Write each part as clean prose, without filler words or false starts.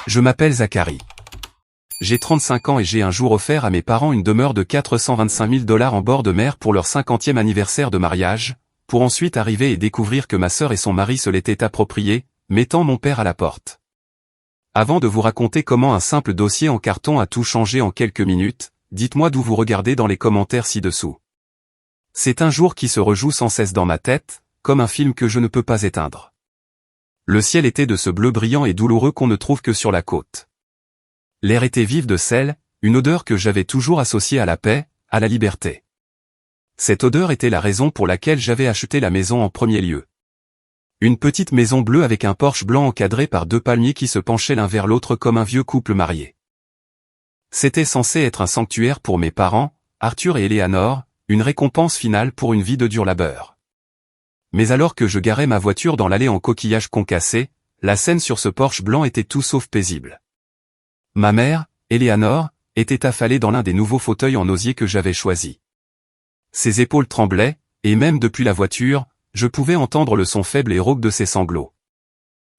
Je m'appelle Zachary. J'ai 35 ans et j'ai un jour offert à mes parents une demeure de 425 000 $ en bord de mer pour leur 50e anniversaire de mariage, pour ensuite arriver et découvrir que ma sœur et son mari se l'étaient approprié, mettant mon père à la porte. Avant de vous raconter comment un simple dossier en carton a tout changé en quelques minutes, dites-moi d'où vous regardez dans les commentaires ci-dessous. C'est un jour qui se rejoue sans cesse dans ma tête, comme un film que je ne peux pas éteindre. Le ciel était de ce bleu brillant et douloureux qu'on ne trouve que sur la côte. L'air était vif de sel, une odeur que j'avais toujours associée à la paix, à la liberté. Cette odeur était la raison pour laquelle j'avais acheté la maison en premier lieu. Une petite maison bleue avec un porche blanc encadré par 2 palmiers qui se penchaient l'un vers l'autre comme un vieux couple marié. C'était censé être un sanctuaire pour mes parents, Arthur et Eleanor, une récompense finale pour une vie de dur labeur. Mais alors que je garais ma voiture dans l'allée en coquillage concassé, la scène sur ce porche blanc était tout sauf paisible. Ma mère, Eleanor, était affalée dans l'un des nouveaux fauteuils en osier que j'avais choisi. Ses épaules tremblaient, et même depuis la voiture, je pouvais entendre le son faible et rauque de ses sanglots.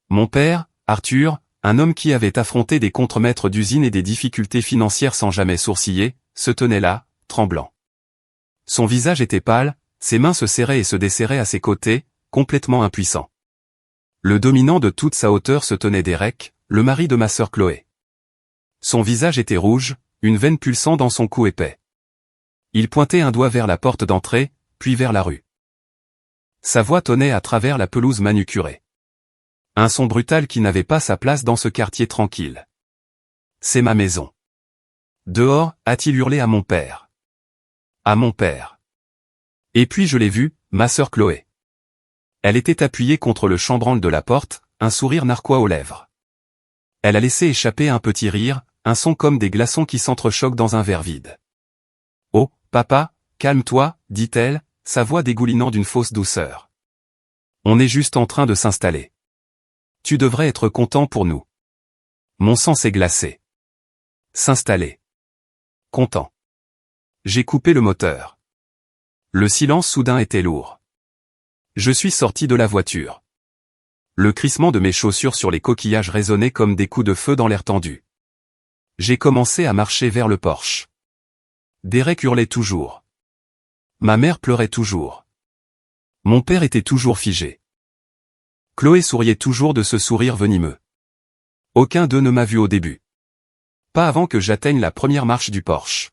Mon père, Arthur, un homme qui avait affronté des contremaîtres d'usine et des difficultés financières sans jamais sourciller, se tenait là, tremblant. Son visage était pâle, ses mains se serraient et se desserraient à ses côtés, complètement impuissant. Le dominant de toute sa hauteur se tenait Derek, le mari de ma sœur Chloé. Son visage était rouge, une veine pulsant dans son cou épais. Il pointait un doigt vers la porte d'entrée, puis vers la rue. Sa voix tonnait à travers la pelouse manucurée. Un son brutal qui n'avait pas sa place dans ce quartier tranquille. C'est ma maison. Dehors, a-t-il hurlé à mon père. À mon père. Et puis je l'ai vue, ma sœur Chloé. Elle était appuyée contre le chambranle de la porte, un sourire narquois aux lèvres. Elle a laissé échapper un petit rire, un son comme des glaçons qui s'entrechoquent dans un verre vide. « Oh, papa, calme-toi, dit-elle, sa voix dégoulinant d'une fausse douceur. On est juste en train de s'installer. Tu devrais être content pour nous. Mon sang s'est glacé. S'installer. Content. J'ai coupé le moteur. Le silence soudain était lourd. Je suis sorti de la voiture. Le crissement de mes chaussures sur les coquillages résonnait comme des coups de feu dans l'air tendu. J'ai commencé à marcher vers le porche. Derek hurlait toujours. Ma mère pleurait toujours. Mon père était toujours figé. Chloé souriait toujours de ce sourire venimeux. Aucun d'eux ne m'a vu au début. Pas avant que j'atteigne la première marche du porche.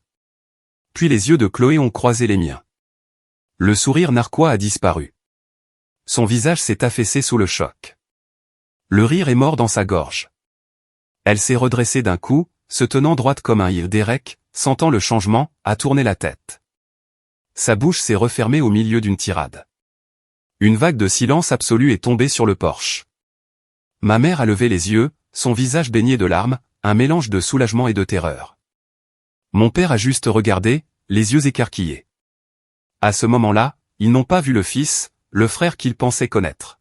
Puis les yeux de Chloé ont croisé les miens. Le sourire narquois a disparu. Son visage s'est affaissé sous le choc. Le rire est mort dans sa gorge. Elle s'est redressée d'un coup, se tenant droite comme un hir. Derek, sentant le changement, a tourné la tête. Sa bouche s'est refermée au milieu d'une tirade. Une vague de silence absolu est tombée sur le porche. Ma mère a levé les yeux, son visage baigné de larmes, un mélange de soulagement et de terreur. Mon père a juste regardé, les yeux écarquillés. À ce moment-là, ils n'ont pas vu le fils, le frère qu'ils pensaient connaître.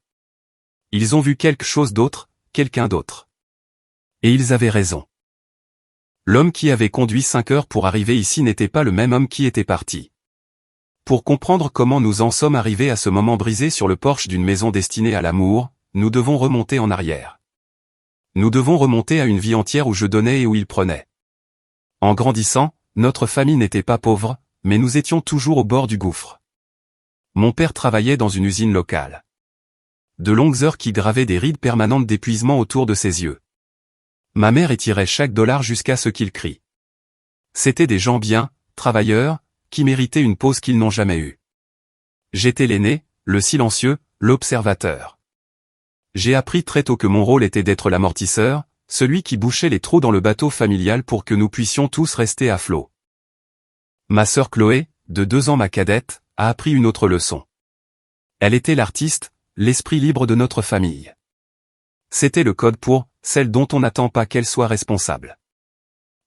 Ils ont vu quelque chose d'autre, quelqu'un d'autre. Et ils avaient raison. L'homme qui avait conduit 5 heures pour arriver ici n'était pas le même homme qui était parti. Pour comprendre comment nous en sommes arrivés à ce moment brisé sur le porche d'une maison destinée à l'amour, nous devons remonter en arrière. Nous devons remonter à une vie entière où je donnais et où il prenait. En grandissant, notre famille n'était pas pauvre, mais nous étions toujours au bord du gouffre. Mon père travaillait dans une usine locale. De longues heures qui gravaient des rides permanentes d'épuisement autour de ses yeux. Ma mère étirait chaque dollar jusqu'à ce qu'il crie. C'étaient des gens bien, travailleurs, qui méritaient une pause qu'ils n'ont jamais eue. J'étais l'aîné, le silencieux, l'observateur. J'ai appris très tôt que mon rôle était d'être l'amortisseur, celui qui bouchait les trous dans le bateau familial pour que nous puissions tous rester à flot. Ma sœur Chloé, de 2 ans ma cadette, a appris une autre leçon. Elle était l'artiste, l'esprit libre de notre famille. C'était le code pour celle dont on n'attend pas qu'elle soit responsable.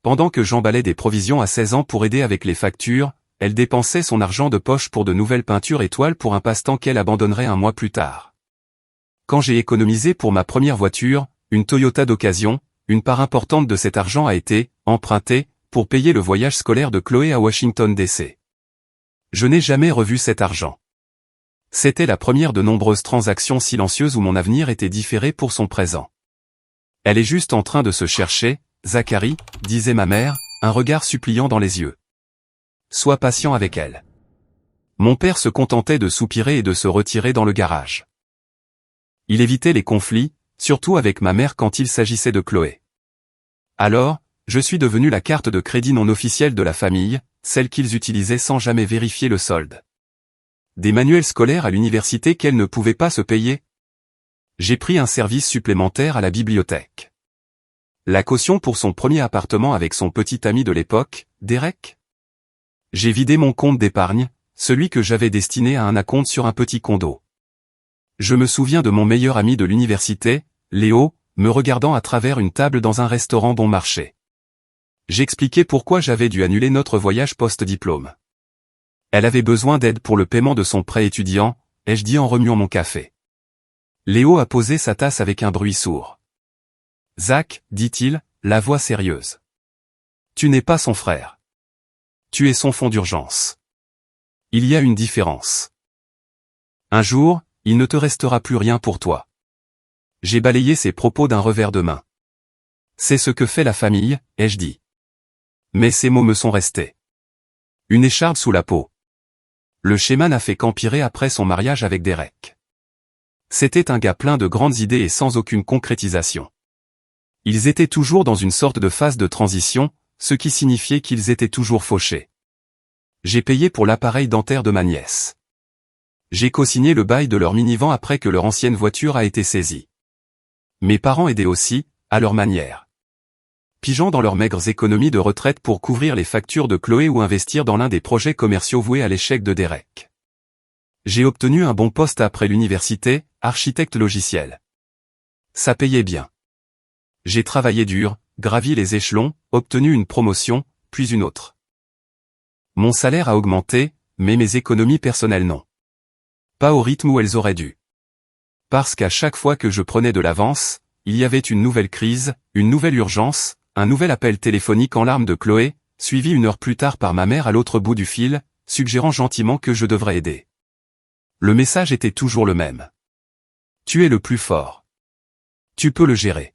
Pendant que j'emballais des provisions à 16 ans pour aider avec les factures, elle dépensait son argent de poche pour de nouvelles peintures et toiles pour un passe-temps qu'elle abandonnerait un mois plus tard. Quand j'ai économisé pour ma première voiture, une Toyota d'occasion, une part importante de cet argent a été empruntée pour payer le voyage scolaire de Chloé à Washington DC. Je n'ai jamais revu cet argent. C'était la première de nombreuses transactions silencieuses où mon avenir était différé pour son présent. Elle est juste en train de se chercher, Zacharie, disait ma mère, un regard suppliant dans les yeux. Sois patient avec elle. Mon père se contentait de soupirer et de se retirer dans le garage. Il évitait les conflits, surtout avec ma mère quand il s'agissait de Chloé. Alors, je suis devenu la carte de crédit non officielle de la famille, celle qu'ils utilisaient sans jamais vérifier le solde. Des manuels scolaires à l'université qu'elle ne pouvait pas se payer. J'ai pris un service supplémentaire à la bibliothèque. La caution pour son premier appartement avec son petit ami de l'époque, Derek. J'ai vidé mon compte d'épargne, celui que j'avais destiné à un acompte sur un petit condo. Je me souviens de mon meilleur ami de l'université, Léo, me regardant à travers une table dans un restaurant bon marché. J'expliquais pourquoi j'avais dû annuler notre voyage post-diplôme. Elle avait besoin d'aide pour le paiement de son prêt étudiant, ai-je dit en remuant mon café. Léo a posé sa tasse avec un bruit sourd. Zach, dit-il, la voix sérieuse. Tu n'es pas son frère. Tu es son fonds d'urgence. Il y a une différence. Un jour, il ne te restera plus rien pour toi. J'ai balayé ses propos d'un revers de main. C'est ce que fait la famille, ai-je dit. Mais ces mots me sont restés. Une écharpe sous la peau. Le schéma n'a fait qu'empirer après son mariage avec Derek. C'était un gars plein de grandes idées et sans aucune concrétisation. Ils étaient toujours dans une sorte de phase de transition, ce qui signifiait qu'ils étaient toujours fauchés. J'ai payé pour l'appareil dentaire de ma nièce. J'ai co-signé le bail de leur minivan après que leur ancienne voiture a été saisie. Mes parents aidaient aussi, à leur manière. Pigeant dans leurs maigres économies de retraite pour couvrir les factures de Chloé ou investir dans l'un des projets commerciaux voués à l'échec de Derek. J'ai obtenu un bon poste après l'université, architecte logiciel. Ça payait bien. J'ai travaillé dur, gravi les échelons, obtenu une promotion, puis une autre. Mon salaire a augmenté, mais mes économies personnelles non. Pas au rythme où elles auraient dû. Parce qu'à chaque fois que je prenais de l'avance, il y avait une nouvelle crise, une nouvelle urgence, un nouvel appel téléphonique en larmes de Chloé, suivi une heure plus tard par ma mère à l'autre bout du fil, suggérant gentiment que je devrais aider. Le message était toujours le même. Tu es le plus fort. Tu peux le gérer.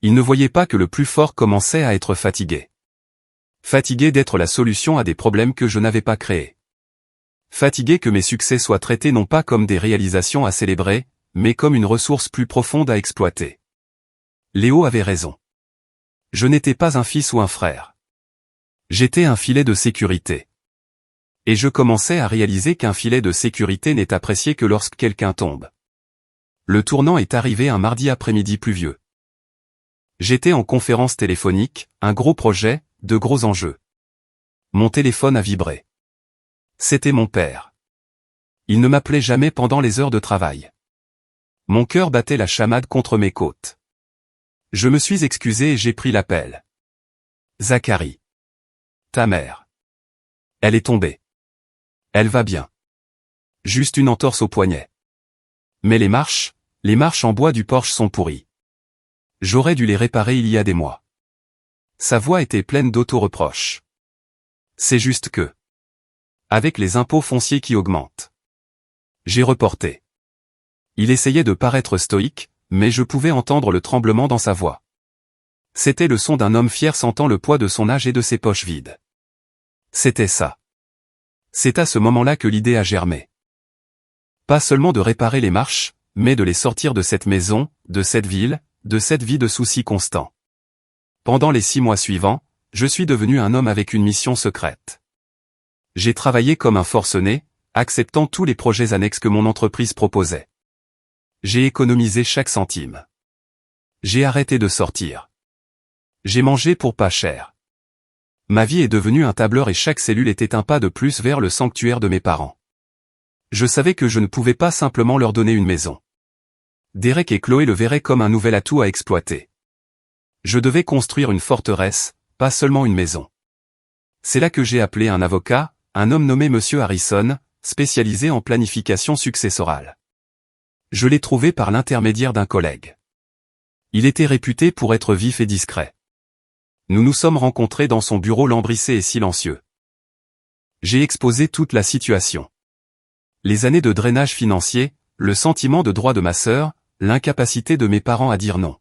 Il ne voyait pas que le plus fort commençait à être fatigué. Fatigué d'être la solution à des problèmes que je n'avais pas créés. Fatigué que mes succès soient traités non pas comme des réalisations à célébrer, mais comme une ressource plus profonde à exploiter. Léo avait raison. Je n'étais pas un fils ou un frère. J'étais un filet de sécurité. Et je commençais à réaliser qu'un filet de sécurité n'est apprécié que lorsque quelqu'un tombe. Le tournant est arrivé un mardi après-midi pluvieux. J'étais en conférence téléphonique, un gros projet, de gros enjeux. Mon téléphone a vibré. C'était mon père. Il ne m'appelait jamais pendant les heures de travail. Mon cœur battait la chamade contre mes côtes. Je me suis excusé et j'ai pris l'appel. Zacharie. Ta mère. Elle est tombée. Elle va bien. Juste une entorse au poignet. Mais les marches en bois du Porsche sont pourries. J'aurais dû les réparer il y a des mois. Sa voix était pleine d'auto-reproches. C'est juste que. Avec les impôts fonciers qui augmentent. J'ai reporté. Il essayait de paraître stoïque, mais je pouvais entendre le tremblement dans sa voix. C'était le son d'un homme fier sentant le poids de son âge et de ses poches vides. C'était ça. C'est à ce moment-là que l'idée a germé. Pas seulement de réparer les marches, mais de les sortir de cette maison, de cette ville, de cette vie de soucis constants. Pendant les 6 mois suivants, je suis devenu un homme avec une mission secrète. J'ai travaillé comme un forcené, acceptant tous les projets annexes que mon entreprise proposait. J'ai économisé chaque centime. J'ai arrêté de sortir. J'ai mangé pour pas cher. Ma vie est devenue un tableur et chaque cellule était un pas de plus vers le sanctuaire de mes parents. Je savais que je ne pouvais pas simplement leur donner une maison. Derek et Chloé le verraient comme un nouvel atout à exploiter. Je devais construire une forteresse, pas seulement une maison. C'est là que j'ai appelé un avocat, un homme nommé Monsieur Harrison, spécialisé en planification successorale. Je l'ai trouvé par l'intermédiaire d'un collègue. Il était réputé pour être vif et discret. Nous nous sommes rencontrés dans son bureau lambrissé et silencieux. J'ai exposé toute la situation. Les années de drainage financier, le sentiment de droit de ma sœur, l'incapacité de mes parents à dire non.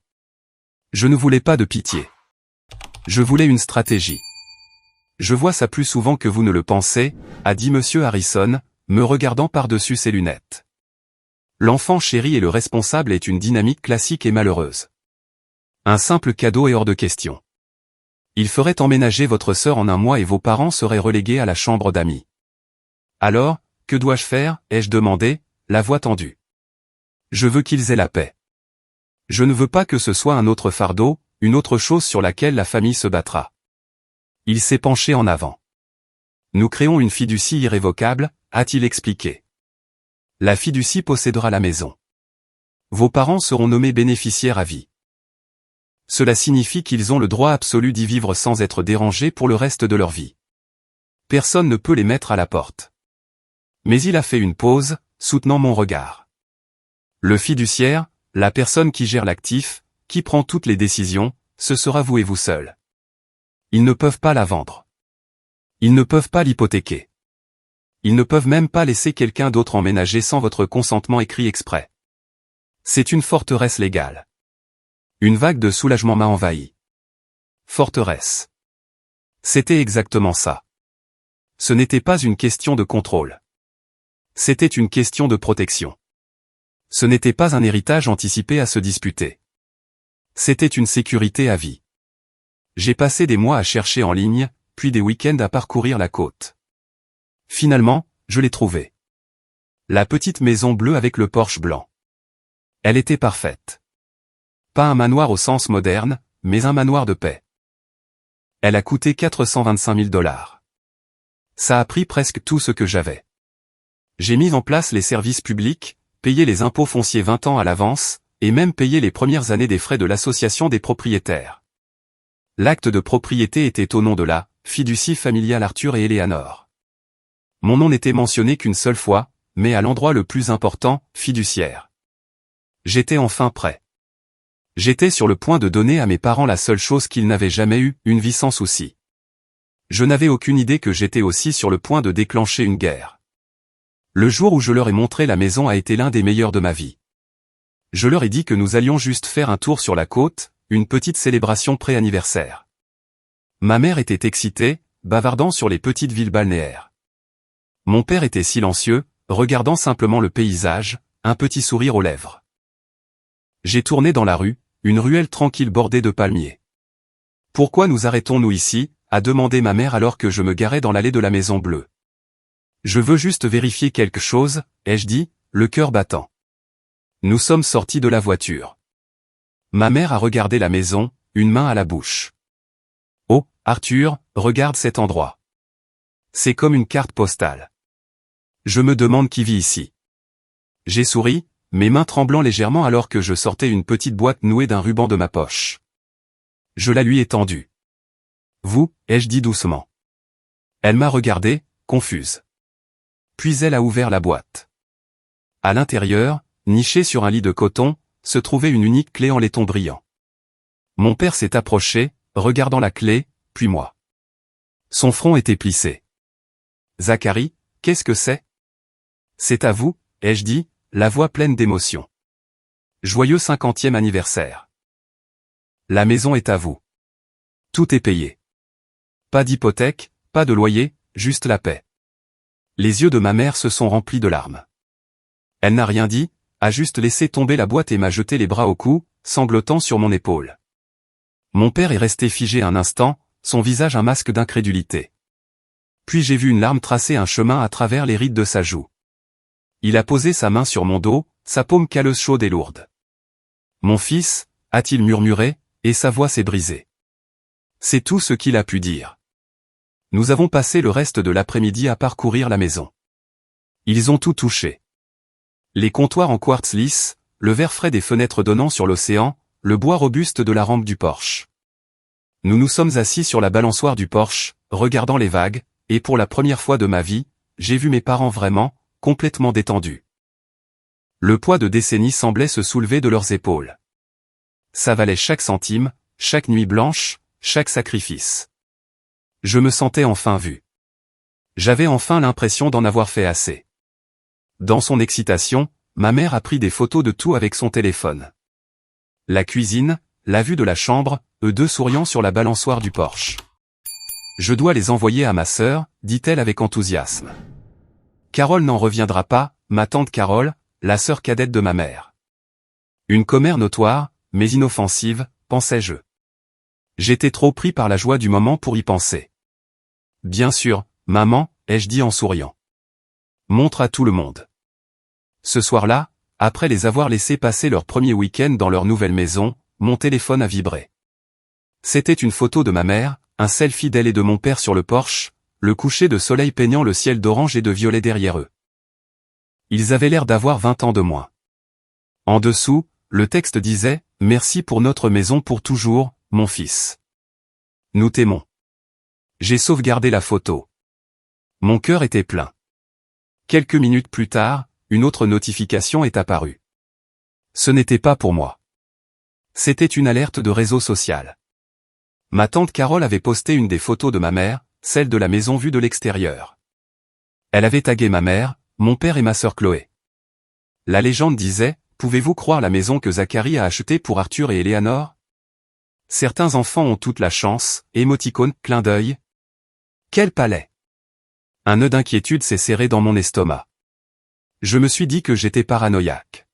Je ne voulais pas de pitié. Je voulais une stratégie. Je vois ça plus souvent que vous ne le pensez, a dit Monsieur Harrison, me regardant par-dessus ses lunettes. L'enfant chéri et le responsable est une dynamique classique et malheureuse. Un simple cadeau est hors de question. Il ferait emménager votre sœur en un mois et vos parents seraient relégués à la chambre d'amis. Alors, que dois-je faire, ai-je demandé, la voix tendue. Je veux qu'ils aient la paix. Je ne veux pas que ce soit un autre fardeau, une autre chose sur laquelle la famille se battra. Il s'est penché en avant. Nous créons une fiducie irrévocable, a-t-il expliqué. La fiducie possédera la maison. Vos parents seront nommés bénéficiaires à vie. Cela signifie qu'ils ont le droit absolu d'y vivre sans être dérangés pour le reste de leur vie. Personne ne peut les mettre à la porte. Mais il a fait une pause, soutenant mon regard. Le fiduciaire, la personne qui gère l'actif, qui prend toutes les décisions, ce sera vous et vous seul. Ils ne peuvent pas la vendre. Ils ne peuvent pas l'hypothéquer. Ils ne peuvent même pas laisser quelqu'un d'autre emménager sans votre consentement écrit exprès. C'est une forteresse légale. Une vague de soulagement m'a envahi. Forteresse. C'était exactement ça. Ce n'était pas une question de contrôle. C'était une question de protection. Ce n'était pas un héritage anticipé à se disputer. C'était une sécurité à vie. J'ai passé des mois à chercher en ligne, puis des week-ends à parcourir la côte. Finalement, je l'ai trouvée. La petite maison bleue avec le porche blanc. Elle était parfaite. Pas un manoir au sens moderne, mais un manoir de paix. Elle a coûté 425 000 $. Ça a pris presque tout ce que j'avais. J'ai mis en place les services publics, payé les impôts fonciers 20 ans à l'avance, et même payé les premières années des frais de l'association des propriétaires. L'acte de propriété était au nom de la fiducie familiale Arthur et Eleanor. Mon nom n'était mentionné qu'une seule fois, mais à l'endroit le plus important, fiduciaire. J'étais enfin prêt. J'étais sur le point de donner à mes parents la seule chose qu'ils n'avaient jamais eue, une vie sans souci. Je n'avais aucune idée que j'étais aussi sur le point de déclencher une guerre. Le jour où je leur ai montré la maison a été l'un des meilleurs de ma vie. Je leur ai dit que nous allions juste faire un tour sur la côte, une petite célébration pré-anniversaire. Ma mère était excitée, bavardant sur les petites villes balnéaires. Mon père était silencieux, regardant simplement le paysage, un petit sourire aux lèvres. J'ai tourné dans la rue, une ruelle tranquille bordée de palmiers. « Pourquoi nous arrêtons-nous ici ?» a demandé ma mère alors que je me garais dans l'allée de la Maison Bleue. « Je veux juste vérifier quelque chose, » ai-je dit, le cœur battant. Nous sommes sortis de la voiture. Ma mère a regardé la maison, une main à la bouche. « Oh, Arthur, regarde cet endroit. C'est comme une carte postale. Je me demande qui vit ici. » J'ai souri, mes mains tremblant légèrement alors que je sortais une petite boîte nouée d'un ruban de ma poche. Je la lui ai tendue. « Vous » ai-je dit doucement. Elle m'a regardé, confuse. Puis elle a ouvert la boîte. À l'intérieur, nichée sur un lit de coton, se trouvait une unique clé en laiton brillant. Mon père s'est approché, regardant la clé, puis moi. Son front était plissé. « Zacharie, qu'est-ce que c'est ?»« C'est à vous » ai-je dit, la voix pleine d'émotion. « Joyeux 50e anniversaire. La maison est à vous. Tout est payé. Pas d'hypothèque, pas de loyer, juste la paix. » Les yeux de ma mère se sont remplis de larmes. Elle n'a rien dit, a juste laissé tomber la boîte et m'a jeté les bras au cou, sanglotant sur mon épaule. Mon père est resté figé un instant, son visage un masque d'incrédulité. Puis j'ai vu une larme tracer un chemin à travers les rides de sa joue. Il a posé sa main sur mon dos, sa paume calleuse chaude et lourde. « Mon fils » a-t-il murmuré, et sa voix s'est brisée. C'est tout ce qu'il a pu dire. Nous avons passé le reste de l'après-midi à parcourir la maison. Ils ont tout touché. Les comptoirs en quartz lisse, le verre frais des fenêtres donnant sur l'océan, le bois robuste de la rampe du porche. Nous nous sommes assis sur la balançoire du porche, regardant les vagues, et pour la première fois de ma vie, j'ai vu mes parents vraiment, complètement détendus. Le poids de décennies semblait se soulever de leurs épaules. Ça valait chaque centime, chaque nuit blanche, chaque sacrifice. Je me sentais enfin vu. J'avais enfin l'impression d'en avoir fait assez. Dans son excitation, ma mère a pris des photos de tout avec son téléphone. La cuisine, la vue de la chambre, eux deux souriant sur la balançoire du Porsche. Je dois les envoyer à ma sœur, dit-elle avec enthousiasme. Carole n'en reviendra pas, ma tante Carole, la sœur cadette de ma mère. Une commère notoire, mais inoffensive, pensais-je. J'étais trop pris par la joie du moment pour y penser. Bien sûr, maman, ai-je dit en souriant. Montre à tout le monde. Ce soir-là, après les avoir laissés passer leur premier week-end dans leur nouvelle maison, mon téléphone a vibré. C'était une photo de ma mère, un selfie d'elle et de mon père sur le Porsche, le coucher de soleil peignant le ciel d'orange et de violet derrière eux. Ils avaient l'air d'avoir 20 ans de moins. En dessous, le texte disait « Merci pour notre maison pour toujours, mon fils. Nous t'aimons. » J'ai sauvegardé la photo. Mon cœur était plein. Quelques minutes plus tard, une autre notification est apparue. Ce n'était pas pour moi. C'était une alerte de réseau social. Ma tante Carole avait posté une des photos de ma mère, celle de la maison vue de l'extérieur. Elle avait tagué ma mère, mon père et ma sœur Chloé. La légende disait, pouvez-vous croire la maison que Zacharie a achetée pour Arthur et Eleanor? Certains enfants ont toute la chance, émoticône, clin d'œil. Quel palais! Un nœud d'inquiétude s'est serré dans mon estomac. Je me suis dit que j'étais paranoïaque.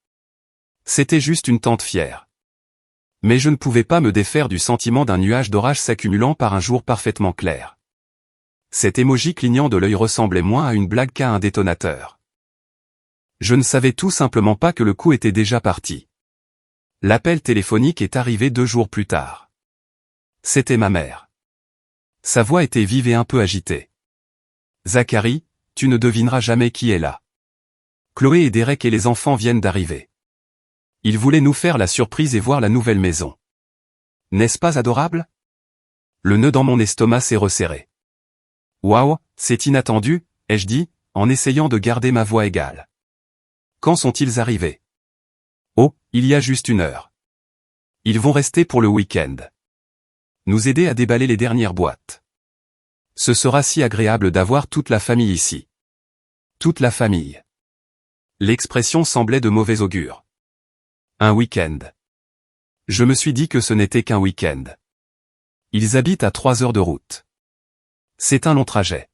C'était juste une tante fière. Mais je ne pouvais pas me défaire du sentiment d'un nuage d'orage s'accumulant par un jour parfaitement clair. Cet émoji clignant de l'œil ressemblait moins à une blague qu'à un détonateur. Je ne savais tout simplement pas que le coup était déjà parti. L'appel téléphonique est arrivé 2 jours plus tard. C'était ma mère. Sa voix était vive et un peu agitée. Zacharie, tu ne devineras jamais qui est là. Chloé et Derek et les enfants viennent d'arriver. Ils voulaient nous faire la surprise et voir la nouvelle maison. N'est-ce pas adorable? Le nœud dans mon estomac s'est resserré. Waouh, c'est inattendu, ai-je dit, en essayant de garder ma voix égale. Quand sont-ils arrivés? Oh, il y a juste 1 heure. Ils vont rester pour le week-end. Nous aider à déballer les dernières boîtes. Ce sera si agréable d'avoir toute la famille ici. Toute la famille. L'expression semblait de mauvais augure. Un week-end. Je me suis dit que ce n'était qu'un week-end. Ils habitent à 3 heures de route. C'est un long trajet.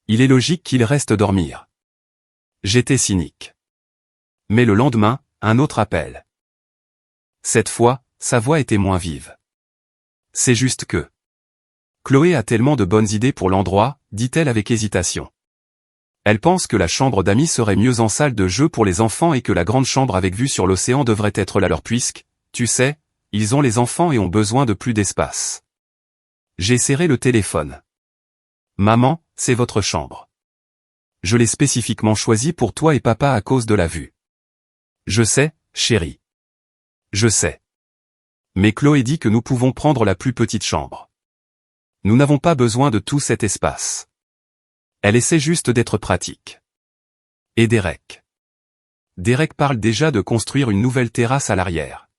Il est logique qu'ils restent dormir. J'étais cynique. Mais le lendemain, un autre appel. Cette fois, sa voix était moins vive. C'est juste que... Chloé a tellement de bonnes idées pour l'endroit, dit-elle avec hésitation. Elle pense que la chambre d'amis serait mieux en salle de jeu pour les enfants et que la grande chambre avec vue sur l'océan devrait être la leur puisque, tu sais, ils ont les enfants et ont besoin de plus d'espace. J'ai serré le téléphone. Maman, c'est votre chambre. Je l'ai spécifiquement choisie pour toi et papa à cause de la vue. Je sais, chérie. Je sais. Mais Chloé dit que nous pouvons prendre la plus petite chambre. Nous n'avons pas besoin de tout cet espace. Elle essaie juste d'être pratique. Et Derek. Derek parle déjà de construire une nouvelle terrasse à l'arrière.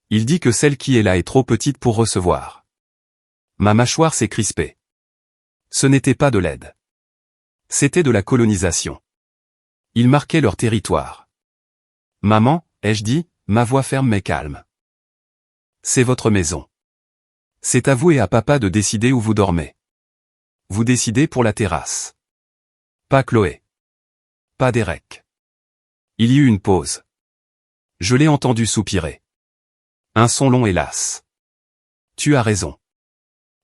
Il dit que celle qui est là est trop petite pour recevoir. Ma mâchoire s'est crispée. Ce n'était pas de l'aide. C'était de la colonisation. Ils marquaient leur territoire. Maman, ai-je dit, ma voix ferme mais calme. C'est votre maison. C'est à vous et à papa de décider où vous dormez. Vous décidez pour la terrasse. Pas Chloé. Pas Derek. Il y eut une pause. Je l'ai entendu soupirer. Un son long et las. Tu as raison.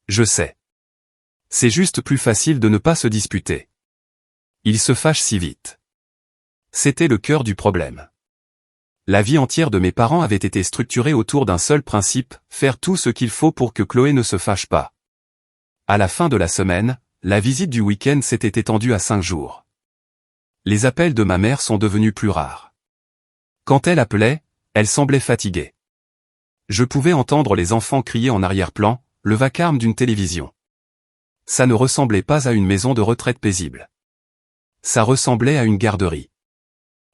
Je sais. C'est juste plus facile de ne pas se disputer. Ils se fâchent si vite. C'était le cœur du problème. La vie entière de mes parents avait été structurée autour d'un seul principe, faire tout ce qu'il faut pour que Chloé ne se fâche pas. À la fin de la semaine, la visite du week-end s'était étendue à 5 jours. Les appels de ma mère sont devenus plus rares. Quand elle appelait, elle semblait fatiguée. Je pouvais entendre les enfants crier en arrière-plan, le vacarme d'une télévision. Ça ne ressemblait pas à une maison de retraite paisible. Ça ressemblait à une garderie.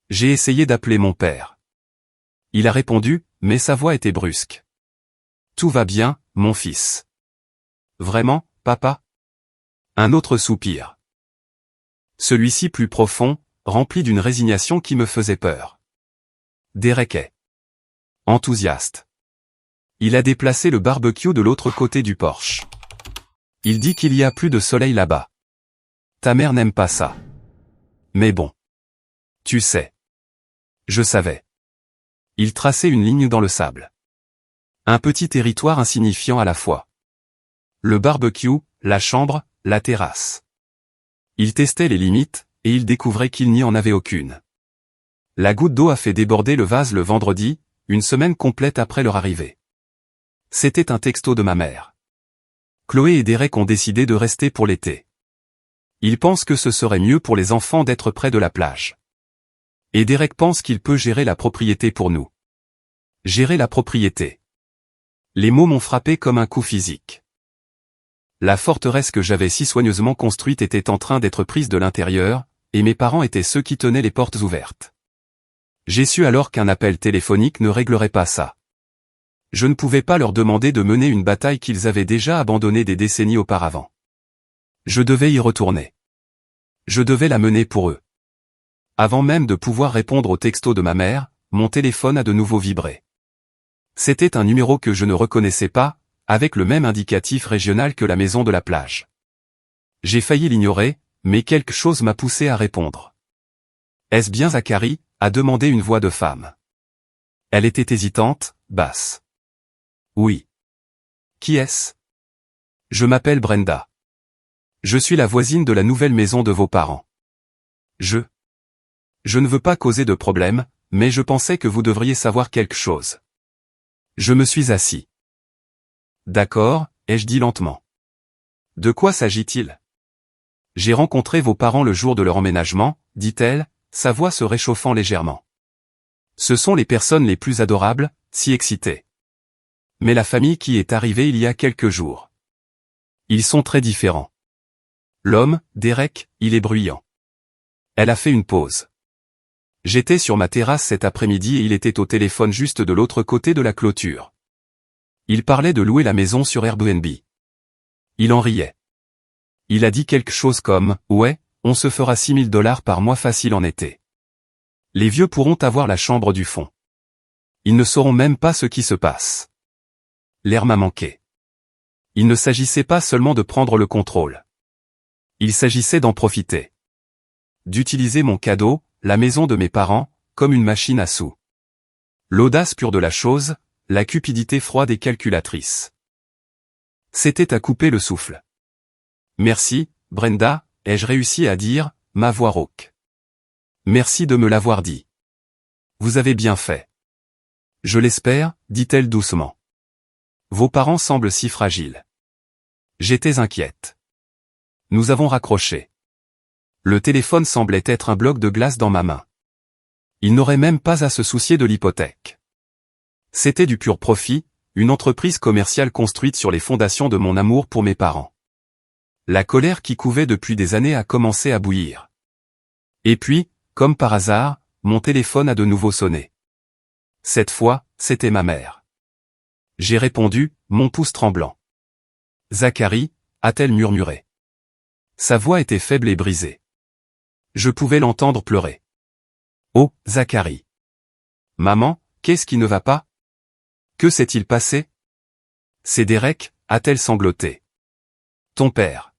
J'ai essayé d'appeler mon père. Il a répondu, mais sa voix était brusque. Tout va bien, mon fils. Vraiment, papa? Un autre soupir. Celui-ci plus profond, rempli d'une résignation qui me faisait peur. Derek est enthousiaste. Il a déplacé le barbecue de l'autre côté du porche. Il dit qu'il y a plus de soleil là-bas. Ta mère n'aime pas ça. Mais bon. Tu sais. Je savais. Il traçait une ligne dans le sable. Un petit territoire insignifiant à la fois. Le barbecue, la chambre, la terrasse. Il testait les limites, et il découvrait qu'il n'y en avait aucune. La goutte d'eau a fait déborder le vase le vendredi, une semaine complète après leur arrivée. C'était un texto de ma mère. Chloé et Derek ont décidé de rester pour l'été. Ils pensent que ce serait mieux pour les enfants d'être près de la plage. Et Derek pense qu'il peut gérer la propriété pour nous. Gérer la propriété. Les mots m'ont frappé comme un coup physique. La forteresse que j'avais si soigneusement construite était en train d'être prise de l'intérieur, et mes parents étaient ceux qui tenaient les portes ouvertes. J'ai su alors qu'un appel téléphonique ne réglerait pas ça. Je ne pouvais pas leur demander de mener une bataille qu'ils avaient déjà abandonnée des décennies auparavant. Je devais y retourner. Je devais la mener pour eux. Avant même de pouvoir répondre au texto de ma mère, mon téléphone a de nouveau vibré. C'était un numéro que je ne reconnaissais pas, avec le même indicatif régional que la maison de la plage. J'ai failli l'ignorer, mais quelque chose m'a poussé à répondre. Est-ce bien Zachary ? A demandé une voix de femme. Elle était hésitante, basse. Oui. Qui est-ce ? Je m'appelle Brenda. Je suis la voisine de la nouvelle maison de vos parents. Je ne veux pas causer de problème, mais je pensais que vous devriez savoir quelque chose. Je me suis assis. D'accord, ai-je dit lentement. De quoi s'agit-il ? J'ai rencontré vos parents le jour de leur emménagement, dit-elle, sa voix se réchauffant légèrement. Ce sont les personnes les plus adorables, si excitées. Mais la famille qui est arrivée il y a quelques jours. Ils sont très différents. L'homme, Derek, il est bruyant. Elle a fait une pause. J'étais sur ma terrasse cet après-midi et il était au téléphone juste de l'autre côté de la clôture. Il parlait de louer la maison sur Airbnb. Il en riait. Il a dit quelque chose comme « Ouais, on se fera 6 000 $ par mois facile en été. Les vieux pourront avoir la chambre du fond. Ils ne sauront même pas ce qui se passe. » L'air m'a manqué. Il ne s'agissait pas seulement de prendre le contrôle. Il s'agissait d'en profiter. D'utiliser mon cadeau, la maison de mes parents, comme une machine à sous. L'audace pure de la chose, la cupidité froide et calculatrice. C'était à couper le souffle. Merci, Brenda, ai-je réussi à dire, ma voix rauque. Merci de me l'avoir dit. Vous avez bien fait. Je l'espère, dit-elle doucement. Vos parents semblent si fragiles. J'étais inquiète. Nous avons raccroché. Le téléphone semblait être un bloc de glace dans ma main. Il n'aurait même pas à se soucier de l'hypothèque. C'était du pur profit, une entreprise commerciale construite sur les fondations de mon amour pour mes parents. La colère qui couvait depuis des années a commencé à bouillir. Et puis, comme par hasard, mon téléphone a de nouveau sonné. Cette fois, c'était ma mère. J'ai répondu, mon pouce tremblant. Zachary, a-t-elle murmuré. Sa voix était faible et brisée. Je pouvais l'entendre pleurer. Oh, Zachary. Maman, qu'est-ce qui ne va pas ? Que s'est-il passé ? C'est Derek, a-t-elle sangloté. Ton père.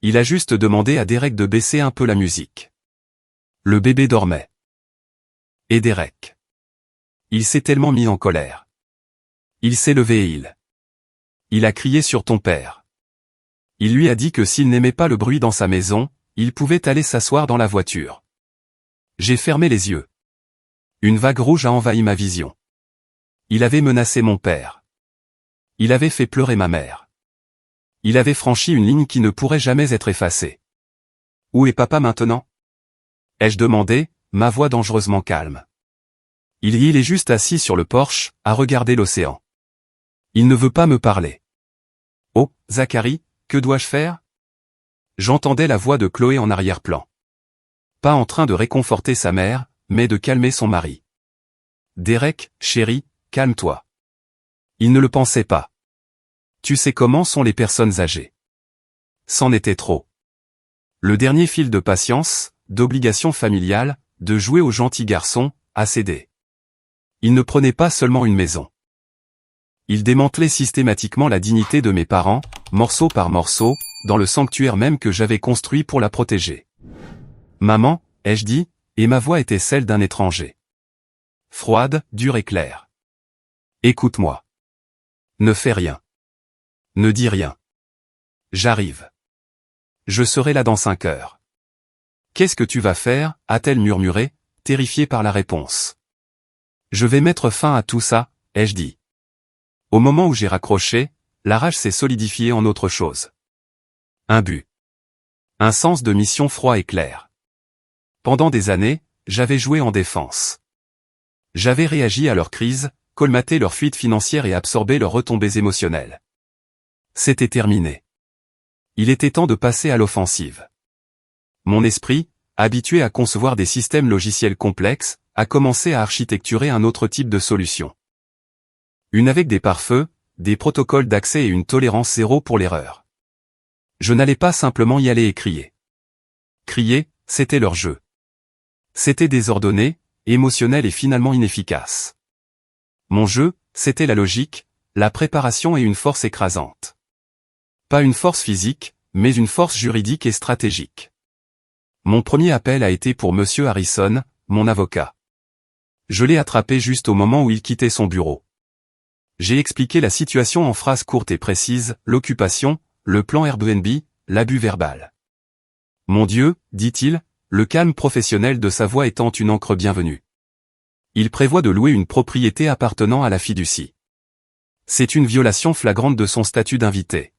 Il a juste demandé à Derek de baisser un peu la musique. Le bébé dormait. Et Derek. Il s'est tellement mis en colère. Il s'est levé et il a crié sur ton père. Il lui a dit que s'il n'aimait pas le bruit dans sa maison, il pouvait aller s'asseoir dans la voiture. J'ai fermé les yeux. Une vague rouge a envahi ma vision. Il avait menacé mon père. Il avait fait pleurer ma mère. Il avait franchi une ligne qui ne pourrait jamais être effacée. Où est papa maintenant ? Ai-je demandé, ma voix dangereusement calme. Il est juste assis sur le porche, à regarder l'océan. Il ne veut pas me parler. Oh, Zachary, que dois-je faire ? J'entendais la voix de Chloé en arrière-plan. Pas en train de réconforter sa mère, mais de calmer son mari. Derek, chéri, calme-toi. Il ne le pensait pas. Tu sais comment sont les personnes âgées. C'en était trop. Le dernier fil de patience, d'obligation familiale, de jouer au gentil garçon, a cédé. Il ne prenait pas seulement une maison. Il démantelait systématiquement la dignité de mes parents, morceau par morceau, dans le sanctuaire même que j'avais construit pour la protéger. Maman, ai-je dit, et ma voix était celle d'un étranger. Froide, dure et claire. Écoute-moi. Ne fais rien. Ne dis rien. J'arrive. Je serai là dans 5 heures. Qu'est-ce que tu vas faire, a-t-elle murmuré, terrifiée par la réponse. Je vais mettre fin à tout ça, ai-je dit. Au moment où j'ai raccroché, la rage s'est solidifiée en autre chose. Un but. Un sens de mission froid et clair. Pendant des années, j'avais joué en défense. J'avais réagi à leurs crises, colmaté leurs fuites financières et absorbé leurs retombées émotionnelles. C'était terminé. Il était temps de passer à l'offensive. Mon esprit, habitué à concevoir des systèmes logiciels complexes, a commencé à architecturer un autre type de solution. Une avec des pare-feux, des protocoles d'accès et une tolérance zéro pour l'erreur. Je n'allais pas simplement y aller et crier. Crier, c'était leur jeu. C'était désordonné, émotionnel et finalement inefficace. Mon jeu, c'était la logique, la préparation et une force écrasante. Pas une force physique, mais une force juridique et stratégique. Mon premier appel a été pour Monsieur Harrison, mon avocat. Je l'ai attrapé juste au moment où il quittait son bureau. J'ai expliqué la situation en phrases courtes et précises, l'occupation, le plan Airbnb, l'abus verbal. Mon Dieu, dit-il, le calme professionnel de sa voix étant une encre bienvenue. Il prévoit de louer une propriété appartenant à la fiducie. C'est une violation flagrante de son statut d'invité.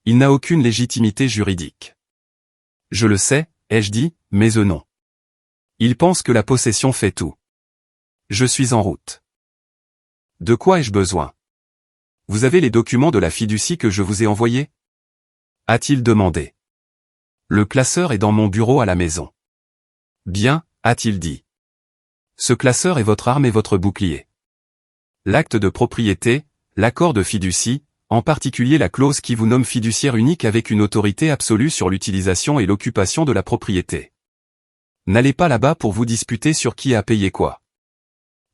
Il n'a aucune légitimité juridique. Je le sais, ai-je dit, mais eux non. Ils pensent que la possession fait tout. Je suis en route. De quoi ai-je besoin? Vous avez les documents de la fiducie que je vous ai envoyés? A-t-il demandé. Le classeur est dans mon bureau à la maison. Bien, a-t-il dit. Ce classeur est votre arme et votre bouclier. L'acte de propriété, l'accord de fiducie, en particulier la clause qui vous nomme fiduciaire unique avec une autorité absolue sur l'utilisation et l'occupation de la propriété. N'allez pas là-bas pour vous disputer sur qui a payé quoi.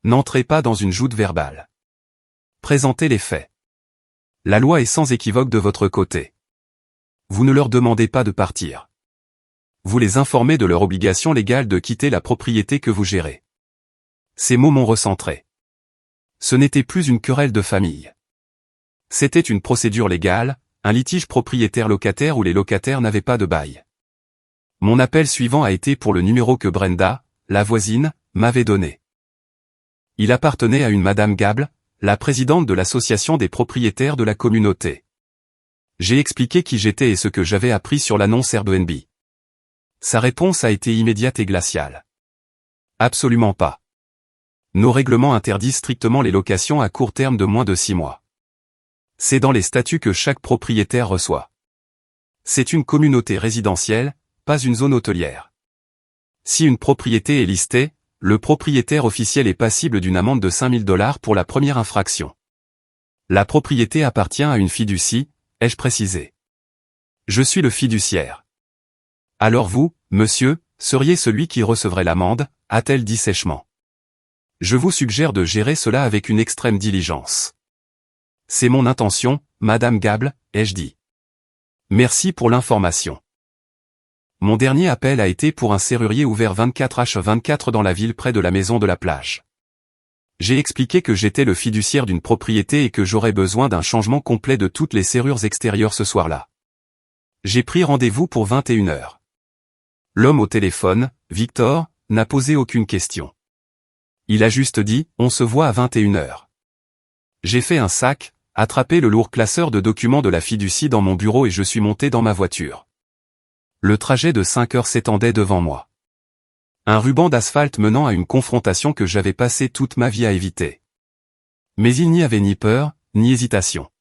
N'entrez pas dans une joute verbale. Présentez les faits. La loi est sans équivoque de votre côté. Vous ne leur demandez pas de partir. Vous les informez de leur obligation légale de quitter la propriété que vous gérez. Ces mots m'ont recentré. Ce n'était plus une querelle de famille. C'était une procédure légale, un litige propriétaire-locataire où les locataires n'avaient pas de bail. Mon appel suivant a été pour le numéro que Brenda, la voisine, m'avait donné. Il appartenait à une Madame Gable, la présidente de l'association des propriétaires de la communauté. J'ai expliqué qui j'étais et ce que j'avais appris sur l'annonce Airbnb. Sa réponse a été immédiate et glaciale. Absolument pas. Nos règlements interdisent strictement les locations à court terme de moins de 6 mois. C'est dans les statuts que chaque propriétaire reçoit. C'est une communauté résidentielle, pas une zone hôtelière. Si une propriété est listée, le propriétaire officiel est passible d'une amende de 5 000 $ pour la première infraction. La propriété appartient à une fiducie, ai-je précisé. Je suis le fiduciaire. Alors vous, monsieur, seriez celui qui recevrait l'amende, a-t-elle dit sèchement. Je vous suggère de gérer cela avec une extrême diligence. C'est mon intention, Madame Gable, ai-je dit. Merci pour l'information. Mon dernier appel a été pour un serrurier ouvert 24h24 dans la ville près de la maison de la plage. J'ai expliqué que j'étais le fiduciaire d'une propriété et que j'aurais besoin d'un changement complet de toutes les serrures extérieures ce soir-là. J'ai pris rendez-vous pour 21h. L'homme au téléphone, Victor, n'a posé aucune question. Il a juste dit, on se voit à 21h. J'ai fait un sac, attrapé le lourd classeur de documents de la fiducie dans mon bureau et je suis monté dans ma voiture. Le trajet de 5 heures s'étendait devant moi. Un ruban d'asphalte menant à une confrontation que j'avais passé toute ma vie à éviter. Mais il n'y avait ni peur, ni hésitation.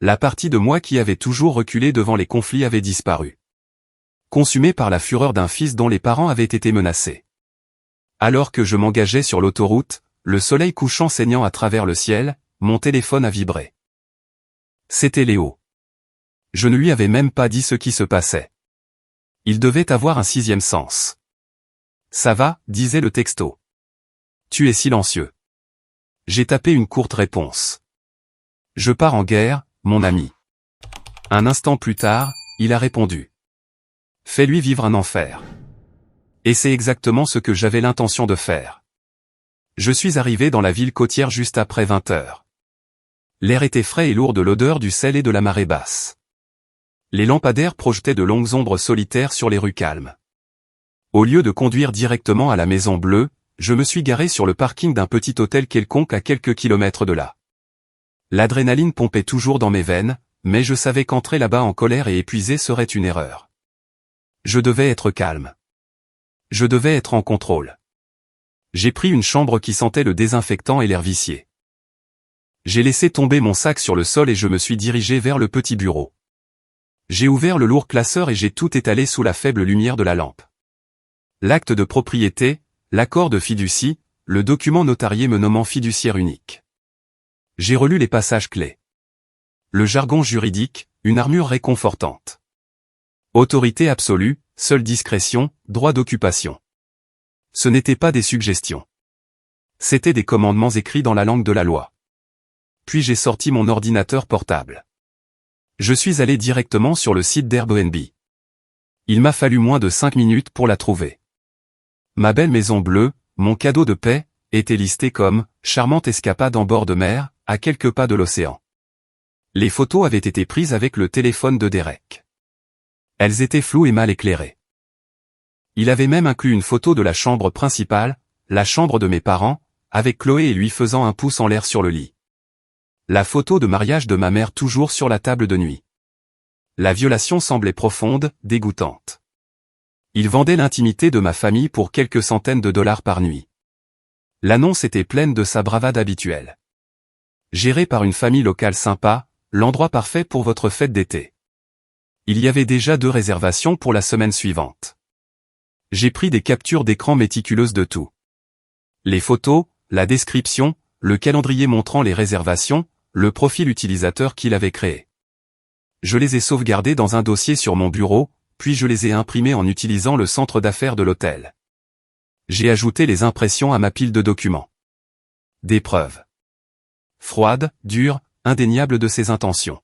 La partie de moi qui avait toujours reculé devant les conflits avait disparu. Consumé par la fureur d'un fils dont les parents avaient été menacés. Alors que je m'engageais sur l'autoroute, le soleil couchant saignant à travers le ciel, mon téléphone a vibré. C'était Léo. Je ne lui avais même pas dit ce qui se passait. Il devait avoir un 6e sens. Ça va, disait le texto. Tu es silencieux. J'ai tapé une courte réponse. Je pars en guerre, mon ami. Un instant plus tard, il a répondu. Fais-lui vivre un enfer. Et c'est exactement ce que j'avais l'intention de faire. Je suis arrivé dans la ville côtière juste après 20 heures. L'air était frais et lourd de l'odeur du sel et de la marée basse. Les lampadaires projetaient de longues ombres solitaires sur les rues calmes. Au lieu de conduire directement à la Maison Bleue, je me suis garé sur le parking d'un petit hôtel quelconque à quelques kilomètres de là. L'adrénaline pompait toujours dans mes veines, mais je savais qu'entrer là-bas en colère et épuisé serait une erreur. Je devais être calme. Je devais être en contrôle. J'ai pris une chambre qui sentait le désinfectant et l'air vicié. J'ai laissé tomber mon sac sur le sol et je me suis dirigé vers le petit bureau. J'ai ouvert le lourd classeur et j'ai tout étalé sous la faible lumière de la lampe. L'acte de propriété, l'accord de fiducie, le document notarié me nommant fiduciaire unique. J'ai relu les passages clés. Le jargon juridique, une armure réconfortante. Autorité absolue, seule discrétion, droit d'occupation. Ce n'étaient pas des suggestions. C'étaient des commandements écrits dans la langue de la loi. Puis j'ai sorti mon ordinateur portable. Je suis allé directement sur le site d'Airbnb. Il m'a fallu moins de 5 minutes pour la trouver. Ma belle Maison Bleue, mon cadeau de paix, était listée comme « charmante escapade en bord de mer, à quelques pas de l'océan ». Les photos avaient été prises avec le téléphone de Derek. Elles étaient floues et mal éclairées. Il avait même inclus une photo de la chambre principale, la chambre de mes parents, avec Chloé et lui faisant un pouce en l'air sur le lit. La photo de mariage de ma mère toujours sur la table de nuit. La violation semblait profonde, dégoûtante. Il vendait l'intimité de ma famille pour quelques centaines de dollars par nuit. L'annonce était pleine de sa bravade habituelle. Géré par une famille locale sympa, l'endroit parfait pour votre fête d'été. Il y avait déjà 2 réservations pour la semaine suivante. J'ai pris des captures d'écran méticuleuses de tout. Les photos, la description, le calendrier montrant les réservations, le profil utilisateur qu'il avait créé. Je les ai sauvegardés dans un dossier sur mon bureau, puis je les ai imprimés en utilisant le centre d'affaires de l'hôtel. J'ai ajouté les impressions à ma pile de documents. Des preuves. Froides, dures, indéniables de ses intentions.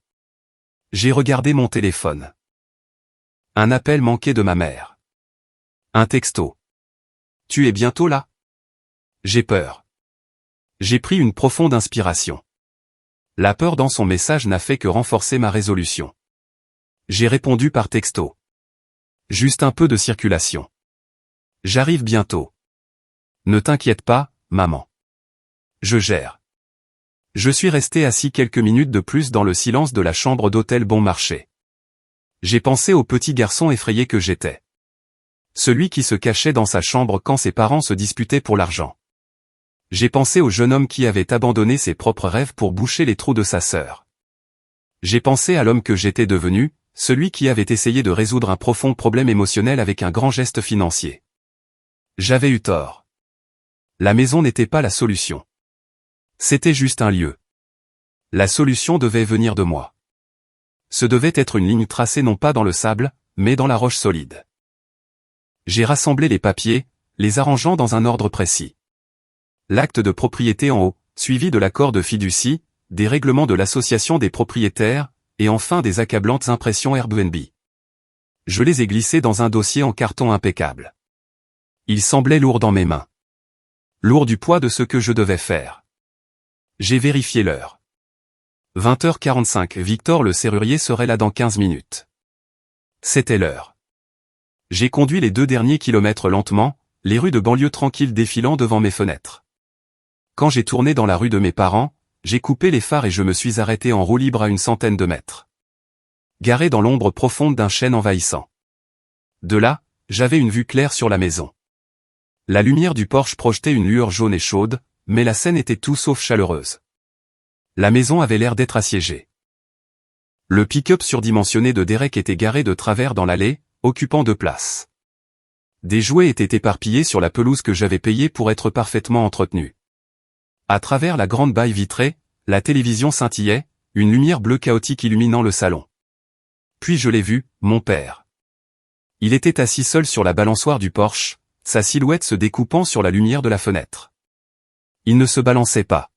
J'ai regardé mon téléphone. Un appel manqué de ma mère. Un texto. Tu es bientôt là? J'ai peur. J'ai pris une profonde inspiration. La peur dans son message n'a fait que renforcer ma résolution. J'ai répondu par texto. Juste un peu de circulation. J'arrive bientôt. Ne t'inquiète pas, maman. Je gère. Je suis resté assis quelques minutes de plus dans le silence de la chambre d'hôtel bon marché. J'ai pensé au petit garçon effrayé que j'étais. Celui qui se cachait dans sa chambre quand ses parents se disputaient pour l'argent. J'ai pensé au jeune homme qui avait abandonné ses propres rêves pour boucher les trous de sa sœur. J'ai pensé à l'homme que j'étais devenu, celui qui avait essayé de résoudre un profond problème émotionnel avec un grand geste financier. J'avais eu tort. La maison n'était pas la solution. C'était juste un lieu. La solution devait venir de moi. Ce devait être une ligne tracée non pas dans le sable, mais dans la roche solide. J'ai rassemblé les papiers, les arrangeant dans un ordre précis. L'acte de propriété en haut, suivi de l'accord de fiducie, des règlements de l'association des propriétaires, et enfin des accablantes impressions Airbnb. Je les ai glissés dans un dossier en carton impeccable. Il semblait lourd dans mes mains. Lourd du poids de ce que je devais faire. J'ai vérifié l'heure. 20h45, Victor le serrurier serait là dans 15 minutes. C'était l'heure. J'ai conduit les 2 derniers kilomètres lentement, les rues de banlieue tranquilles défilant devant mes fenêtres. Quand j'ai tourné dans la rue de mes parents, j'ai coupé les phares et je me suis arrêté en roue libre à une centaine de mètres. Garé dans l'ombre profonde d'un chêne envahissant. De là, j'avais une vue claire sur la maison. La lumière du porche projetait une lueur jaune et chaude, mais la scène était tout sauf chaleureuse. La maison avait l'air d'être assiégée. Le pick-up surdimensionné de Derek était garé de travers dans l'allée, occupant 2 places. Des jouets étaient éparpillés sur la pelouse que j'avais payée pour être parfaitement entretenue. À travers la grande baille vitrée, la télévision scintillait, une lumière bleue chaotique illuminant le salon. Puis je l'ai vu, mon père. Il était assis seul sur la balançoire du porche, sa silhouette se découpant sur la lumière de la fenêtre. Il ne se balançait pas.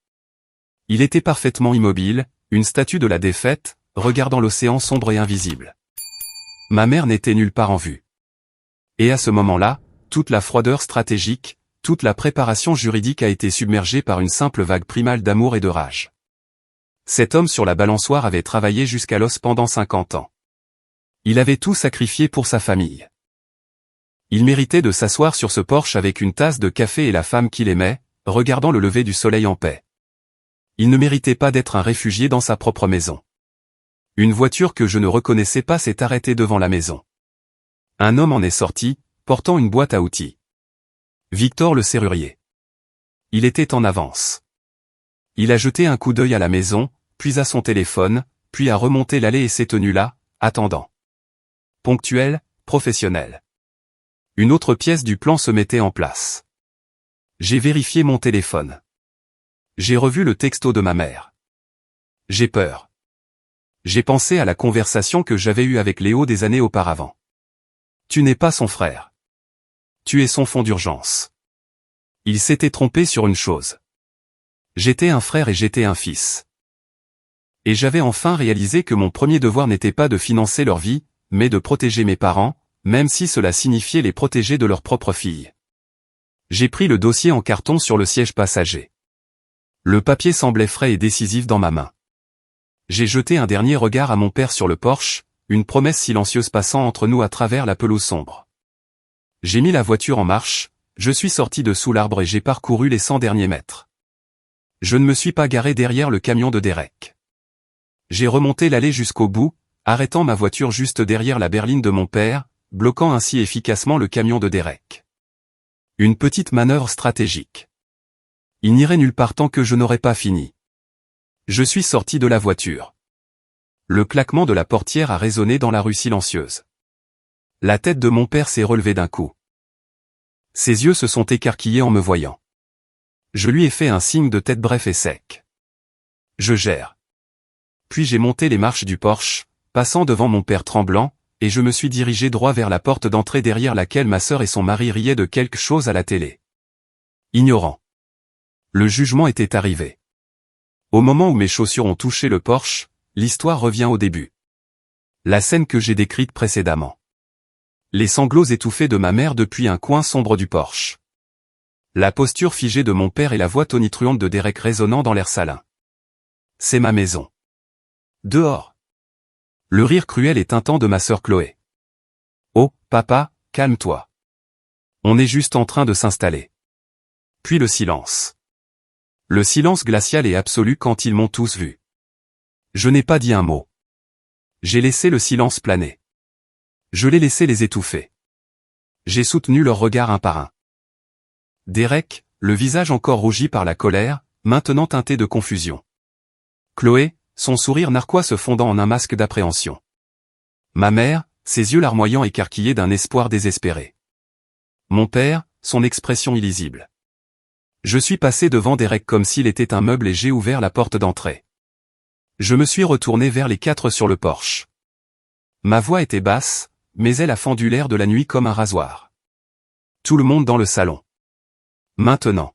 Il était parfaitement immobile, une statue de la défaite, regardant l'océan sombre et invisible. Ma mère n'était nulle part en vue. Et à ce moment-là, toute la froideur stratégique, toute la préparation juridique a été submergée par une simple vague primale d'amour et de rage. Cet homme sur la balançoire avait travaillé jusqu'à l'os pendant 50 ans. Il avait tout sacrifié pour sa famille. Il méritait de s'asseoir sur ce porche avec une tasse de café et la femme qu'il aimait, regardant le lever du soleil en paix. Il ne méritait pas d'être un réfugié dans sa propre maison. Une voiture que je ne reconnaissais pas s'est arrêtée devant la maison. Un homme en est sorti, portant une boîte à outils. Victor le serrurier. Il était en avance. Il a jeté un coup d'œil à la maison, puis à son téléphone, puis a remonté l'allée et s'est tenu là, attendant. Ponctuel, professionnel. Une autre pièce du plan se mettait en place. J'ai vérifié mon téléphone. J'ai revu le texto de ma mère. J'ai peur. J'ai pensé à la conversation que j'avais eue avec Léo des années auparavant. Tu n'es pas son frère. Tu es son fond d'urgence. Il s'était trompé sur une chose. J'étais un frère et j'étais un fils. Et j'avais enfin réalisé que mon premier devoir n'était pas de financer leur vie, mais de protéger mes parents, même si cela signifiait les protéger de leur propre fille. J'ai pris le dossier en carton sur le siège passager. Le papier semblait frais et décisif dans ma main. J'ai jeté un dernier regard à mon père sur le porche, une promesse silencieuse passant entre nous à travers la pelouse sombre. J'ai mis la voiture en marche, je suis sorti de sous l'arbre et j'ai parcouru les 100 derniers mètres. Je ne me suis pas garé derrière le camion de Derek. J'ai remonté l'allée jusqu'au bout, arrêtant ma voiture juste derrière la berline de mon père, bloquant ainsi efficacement le camion de Derek. Une petite manœuvre stratégique. Il n'irait nulle part tant que je n'aurais pas fini. Je suis sorti de la voiture. Le claquement de la portière a résonné dans la rue silencieuse. La tête de mon père s'est relevée d'un coup. Ses yeux se sont écarquillés en me voyant. Je lui ai fait un signe de tête bref et sec. Je gère. Puis j'ai monté les marches du porche, passant devant mon père tremblant, et je me suis dirigé droit vers la porte d'entrée derrière laquelle ma sœur et son mari riaient de quelque chose à la télé. Ignorant. Le jugement était arrivé. Au moment où mes chaussures ont touché le porche, l'histoire revient au début. La scène que j'ai décrite précédemment. Les sanglots étouffés de ma mère depuis un coin sombre du porche. La posture figée de mon père et la voix tonitruante de Derek résonnant dans l'air salin. C'est ma maison. Dehors. Le rire cruel et tintant de ma sœur Chloé. Oh, papa, calme-toi. On est juste en train de s'installer. Puis le silence. Le silence glacial et absolu quand ils m'ont tous vu. Je n'ai pas dit un mot. J'ai laissé le silence planer. Je l'ai laissé les étouffer. J'ai soutenu leurs regards un par un. Derek, le visage encore rougi par la colère, maintenant teinté de confusion. Chloé, son sourire narquois se fondant en un masque d'appréhension. Ma mère, ses yeux larmoyants écarquillés d'un espoir désespéré. Mon père, son expression illisible. Je suis passé devant Derek comme s'il était un meuble et j'ai ouvert la porte d'entrée. Je me suis retourné vers les 4 sur le porche. Ma voix était basse, mais elle a fendu l'air de la nuit comme un rasoir. Tout le monde dans le salon. Maintenant.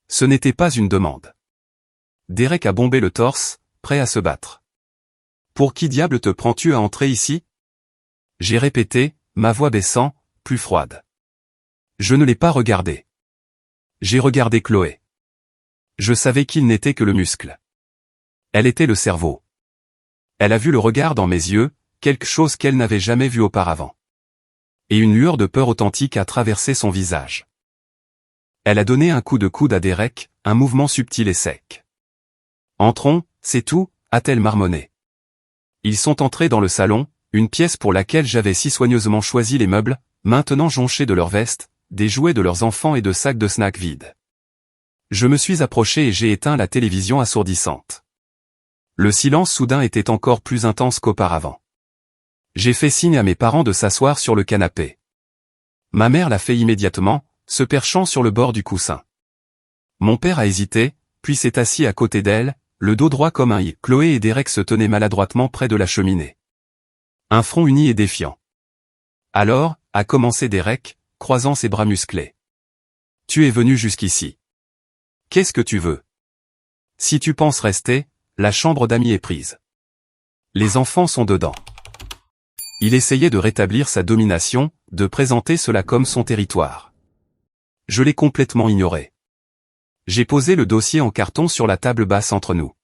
Ce n'était pas une demande. Derek a bombé le torse, prêt à se battre. Pour qui diable te prends-tu à entrer ici? J'ai répété, ma voix baissant, plus froide. Je ne l'ai pas regardé. J'ai regardé Chloé. Je savais qu'il n'était que le muscle. Elle était le cerveau. Elle a vu le regard dans mes yeux, quelque chose qu'elle n'avait jamais vu auparavant. Et une lueur de peur authentique a traversé son visage. Elle a donné un coup de coude à Derek, un mouvement subtil et sec. Entrons, c'est tout, a-t-elle marmonné. Ils sont entrés dans le salon, une pièce pour laquelle j'avais si soigneusement choisi les meubles, maintenant jonchés de leurs vestes, des jouets de leurs enfants et de sacs de snacks vides. Je me suis approché et j'ai éteint la télévision assourdissante. Le silence soudain était encore plus intense qu'auparavant. J'ai fait signe à mes parents de s'asseoir sur le canapé. Ma mère l'a fait immédiatement, se perchant sur le bord du coussin. Mon père a hésité, puis s'est assis à côté d'elle, le dos droit comme un i. Chloé et Derek se tenaient maladroitement près de la cheminée. Un front uni et défiant. Alors, a commencé Derek, croisant ses bras musclés. Tu es venu jusqu'ici. Qu'est-ce que tu veux? Si tu penses rester, la chambre d'amis est prise. Les enfants sont dedans. Il essayait de rétablir sa domination, de présenter cela comme son territoire. Je l'ai complètement ignoré. J'ai posé le dossier en carton sur la table basse entre nous.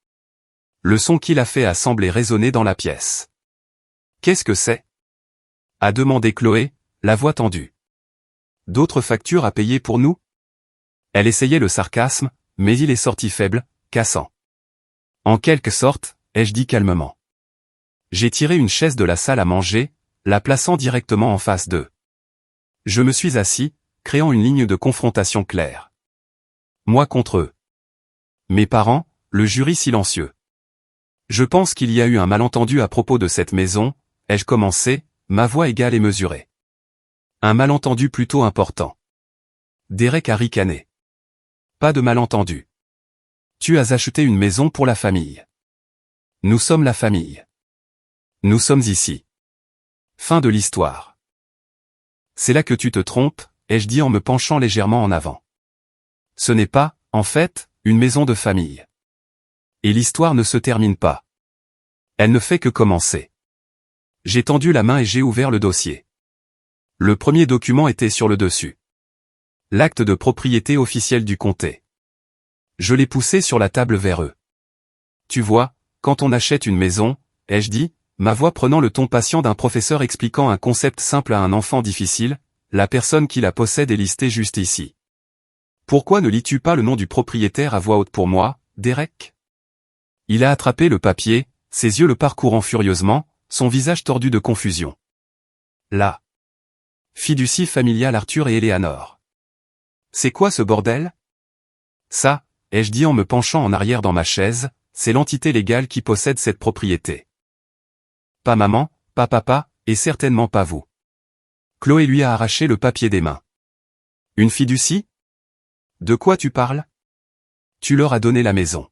Le son qu'il a fait a semblé résonner dans la pièce. « Qu'est-ce que c'est » a demandé Chloé, la voix tendue. « D'autres factures à payer pour nous ?» Elle essayait le sarcasme, mais il est sorti faible, cassant. « En quelque sorte, » ai-je dit calmement. J'ai tiré une chaise de la salle à manger, la plaçant directement en face d'eux. Je me suis assis, créant une ligne de confrontation claire. Moi contre eux. Mes parents, le jury silencieux. Je pense qu'il y a eu un malentendu à propos de cette maison, ai-je commencé, ma voix égale et mesurée. Un malentendu plutôt important. Derek a ricané. Pas de malentendu. Tu as acheté une maison pour la famille. Nous sommes la famille. Nous sommes ici. Fin de l'histoire. C'est là que tu te trompes, ai-je dit en me penchant légèrement en avant. Ce n'est pas, en fait, une maison de famille. Et l'histoire ne se termine pas. Elle ne fait que commencer. J'ai tendu la main et j'ai ouvert le dossier. Le premier document était sur le dessus. L'acte de propriété officiel du comté. Je l'ai poussé sur la table vers eux. Tu vois, quand on achète une maison, ai-je dit, ma voix prenant le ton patient d'un professeur expliquant un concept simple à un enfant difficile, la personne qui la possède est listée juste ici. Pourquoi ne lis-tu pas le nom du propriétaire à voix haute pour moi, Derek ? Il a attrapé le papier, ses yeux le parcourant furieusement, son visage tordu de confusion. La fiducie familiale Arthur et Eleanor. C'est quoi ce bordel ? Ça, ai-je dit en me penchant en arrière dans ma chaise, c'est l'entité légale qui possède cette propriété. Pas maman, pas papa, et certainement pas vous. Chloé lui a arraché le papier des mains. Une fiducie ? De quoi tu parles ? Tu leur as donné la maison.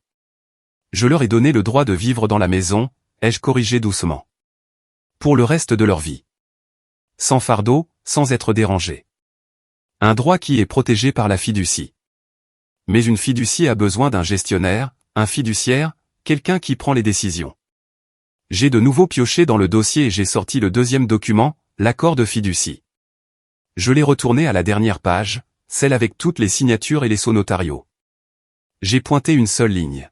Je leur ai donné le droit de vivre dans la maison, ai-je corrigé doucement. Pour le reste de leur vie. Sans fardeau, sans être dérangé. Un droit qui est protégé par la fiducie. Mais une fiducie a besoin d'un gestionnaire, un fiduciaire, quelqu'un qui prend les décisions. J'ai de nouveau pioché dans le dossier et j'ai sorti le deuxième document, l'accord de fiducie. Je l'ai retourné à la dernière page, celle avec toutes les signatures et les sceaux notariaux. J'ai pointé une seule ligne.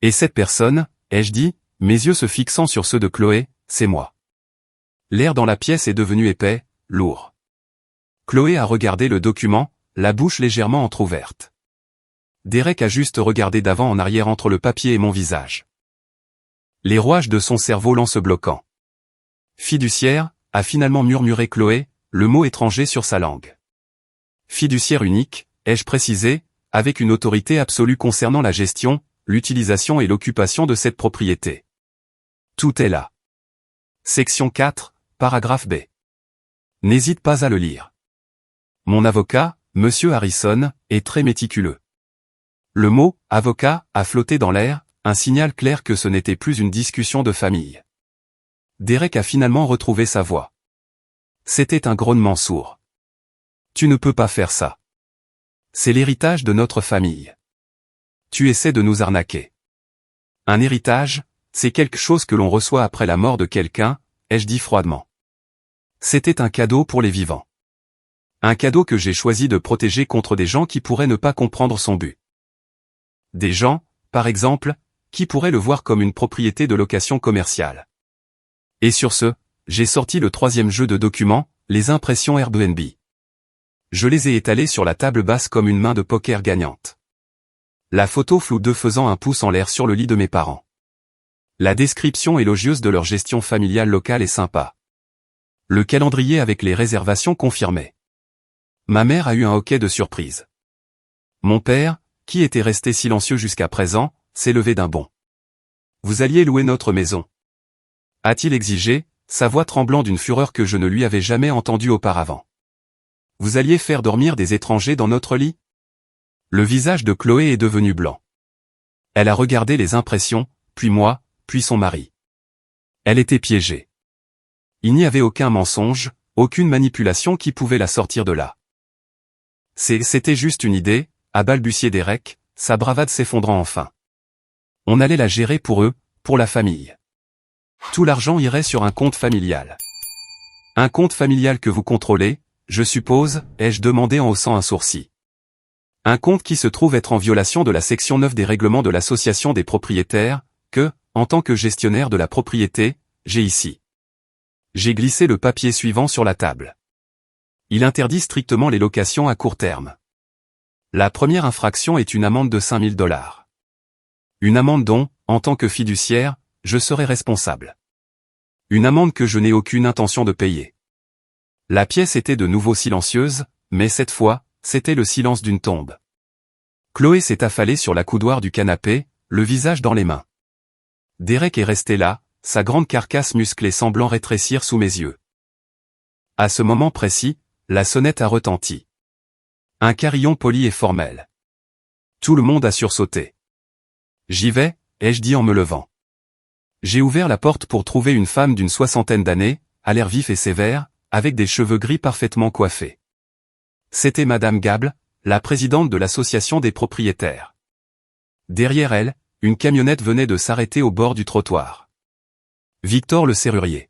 Et cette personne, ai-je dit, mes yeux se fixant sur ceux de Chloé, c'est moi. L'air dans la pièce est devenu épais, lourd. Chloé a regardé le document, la bouche légèrement entr'ouverte. Derek a juste regardé d'avant en arrière entre le papier et mon visage. Les rouages de son cerveau l'en se bloquant. Fiduciaire, a finalement murmuré Chloé, le mot étranger sur sa langue. Fiduciaire unique, ai-je précisé, avec une autorité absolue concernant la gestion, l'utilisation et l'occupation de cette propriété. Tout est là. Section 4, paragraphe B. N'hésite pas à le lire. Mon avocat, Monsieur Harrison, est très méticuleux. Le mot « avocat » a flotté dans l'air, un signal clair que ce n'était plus une discussion de famille. Derek a finalement retrouvé sa voix. C'était un grognement sourd. Tu ne peux pas faire ça. C'est l'héritage de notre famille. Tu essaies de nous arnaquer. Un héritage, c'est quelque chose que l'on reçoit après la mort de quelqu'un, ai-je dit froidement. C'était un cadeau pour les vivants. Un cadeau que j'ai choisi de protéger contre des gens qui pourraient ne pas comprendre son but. Des gens, par exemple, qui pourraient le voir comme une propriété de location commerciale. Et sur ce, j'ai sorti le troisième jeu de documents, les impressions Airbnb. Je les ai étalées sur la table basse comme une main de poker gagnante. La photo floue d'eux faisant un pouce en l'air sur le lit de mes parents. La description élogieuse de leur gestion familiale locale est sympa. Le calendrier avec les réservations confirmées. Ma mère a eu un hoquet de surprise. Mon père, qui était resté silencieux jusqu'à présent, s'est levé d'un bond. Vous alliez louer notre maison. A-t-il exigé, sa voix tremblant d'une fureur que je ne lui avais jamais entendue auparavant. Vous alliez faire dormir des étrangers dans notre lit ? Le visage de Chloé est devenu blanc. Elle a regardé les impressions, puis moi, puis son mari. Elle était piégée. Il n'y avait aucun mensonge, aucune manipulation qui pouvait la sortir de là. C'était juste une idée, a balbutié Derek, sa bravade s'effondrant enfin. On allait la gérer pour eux, pour la famille. Tout l'argent irait sur un compte familial. Un compte familial que vous contrôlez, je suppose, ai-je demandé en haussant un sourcil. Un compte qui se trouve être en violation de la section 9 des règlements de l'association des propriétaires, que, en tant que gestionnaire de la propriété, j'ai ici. J'ai glissé le papier suivant sur la table. Il interdit strictement les locations à court terme. La première infraction est une amende de 5 000 $. Une amende dont, en tant que fiduciaire, je serai responsable. Une amende que je n'ai aucune intention de payer. La pièce était de nouveau silencieuse, mais cette fois, c'était le silence d'une tombe. Chloé s'est affalée sur la coudoir du canapé, le visage dans les mains. Derek est resté là, sa grande carcasse musclée semblant rétrécir sous mes yeux. À ce moment précis, la sonnette a retenti. Un carillon poli et formel. Tout le monde a sursauté. J'y vais, ai-je dit en me levant. J'ai ouvert la porte pour trouver une femme d'une 60aine d'années, à l'air vif et sévère, avec des cheveux gris parfaitement coiffés. C'était Madame Gable, la présidente de l'association des propriétaires. Derrière elle, une camionnette venait de s'arrêter au bord du trottoir. Victor le serrurier.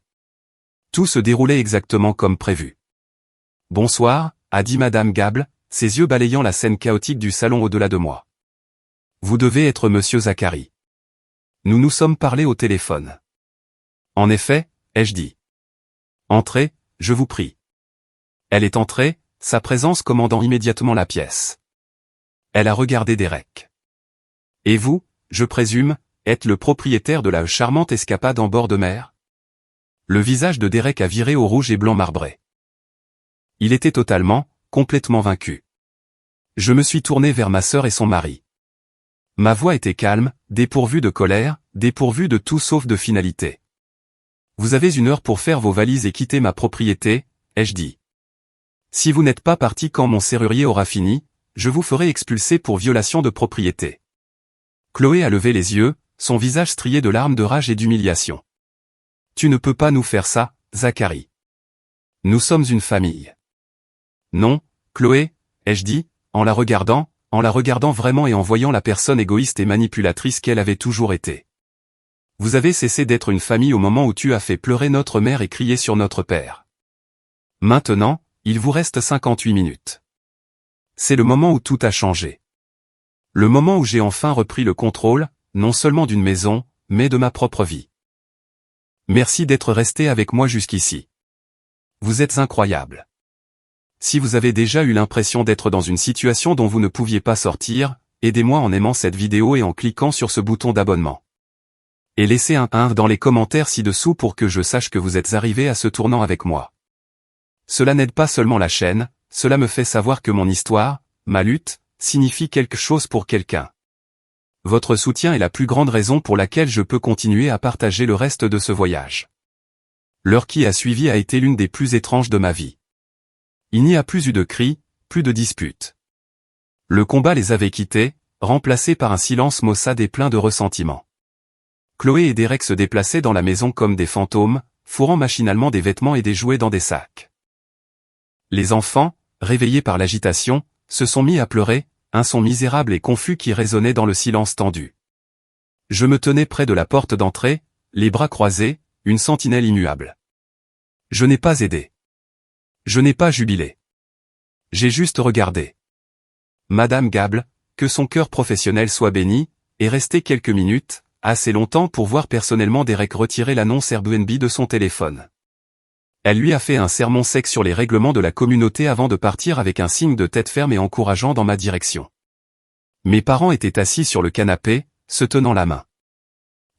Tout se déroulait exactement comme prévu. « Bonsoir », a dit Madame Gable, ses yeux balayant la scène chaotique du salon au-delà de moi. « Vous devez être Monsieur Zacharie. Nous nous sommes parlé au téléphone. »« En effet, » ai-je dit. « Entrez, je vous prie. » Elle est entrée, sa présence commandant immédiatement la pièce. Elle a regardé Derek. « Et vous, je présume, êtes le propriétaire de la charmante escapade en bord de mer ?» Le visage de Derek a viré au rouge et blanc marbré. Il était totalement, complètement vaincu. Je me suis tourné vers ma sœur et son mari. Ma voix était calme, dépourvue de colère, dépourvue de tout sauf de finalité. « Vous avez 1 heure pour faire vos valises et quitter ma propriété, » ai-je dit. « Si vous n'êtes pas parti quand mon serrurier aura fini, je vous ferai expulser pour violation de propriété. » Chloé a levé les yeux, son visage strié de larmes de rage et d'humiliation. « Tu ne peux pas nous faire ça, Zacharie. Nous sommes une famille. »« Non, Chloé, » ai-je dit, en la regardant vraiment et en voyant la personne égoïste et manipulatrice qu'elle avait toujours été. « Vous avez cessé d'être une famille au moment où tu as fait pleurer notre mère et crier sur notre père. Maintenant, il vous reste 58 minutes. C'est le moment où tout a changé. Le moment où j'ai enfin repris le contrôle, non seulement d'une maison, mais de ma propre vie. Merci d'être resté avec moi jusqu'ici. Vous êtes incroyable. Si vous avez déjà eu l'impression d'être dans une situation dont vous ne pouviez pas sortir, aidez-moi en aimant cette vidéo et en cliquant sur ce bouton d'abonnement. Et laissez un 1 dans les commentaires ci-dessous pour que je sache que vous êtes arrivé à ce tournant avec moi. Cela n'aide pas seulement la chaîne, cela me fait savoir que mon histoire, ma lutte, signifie quelque chose pour quelqu'un. Votre soutien est la plus grande raison pour laquelle je peux continuer à partager le reste de ce voyage. L'heure qui a suivi a été l'une des plus étranges de ma vie. Il n'y a plus eu de cris, plus de disputes. Le combat les avait quittés, remplacé par un silence maussade et plein de ressentiment. Chloé et Derek se déplaçaient dans la maison comme des fantômes, fourrant machinalement des vêtements et des jouets dans des sacs. Les enfants, réveillés par l'agitation, se sont mis à pleurer, un son misérable et confus qui résonnait dans le silence tendu. Je me tenais près de la porte d'entrée, les bras croisés, une sentinelle immuable. Je n'ai pas aidé. Je n'ai pas jubilé. J'ai juste regardé. Madame Gable, que son cœur professionnel soit béni, est restée quelques minutes, assez longtemps pour voir personnellement Derek retirer l'annonce Airbnb de son téléphone. Elle lui a fait un sermon sec sur les règlements de la communauté avant de partir avec un signe de tête ferme et encourageant dans ma direction. Mes parents étaient assis sur le canapé, se tenant la main.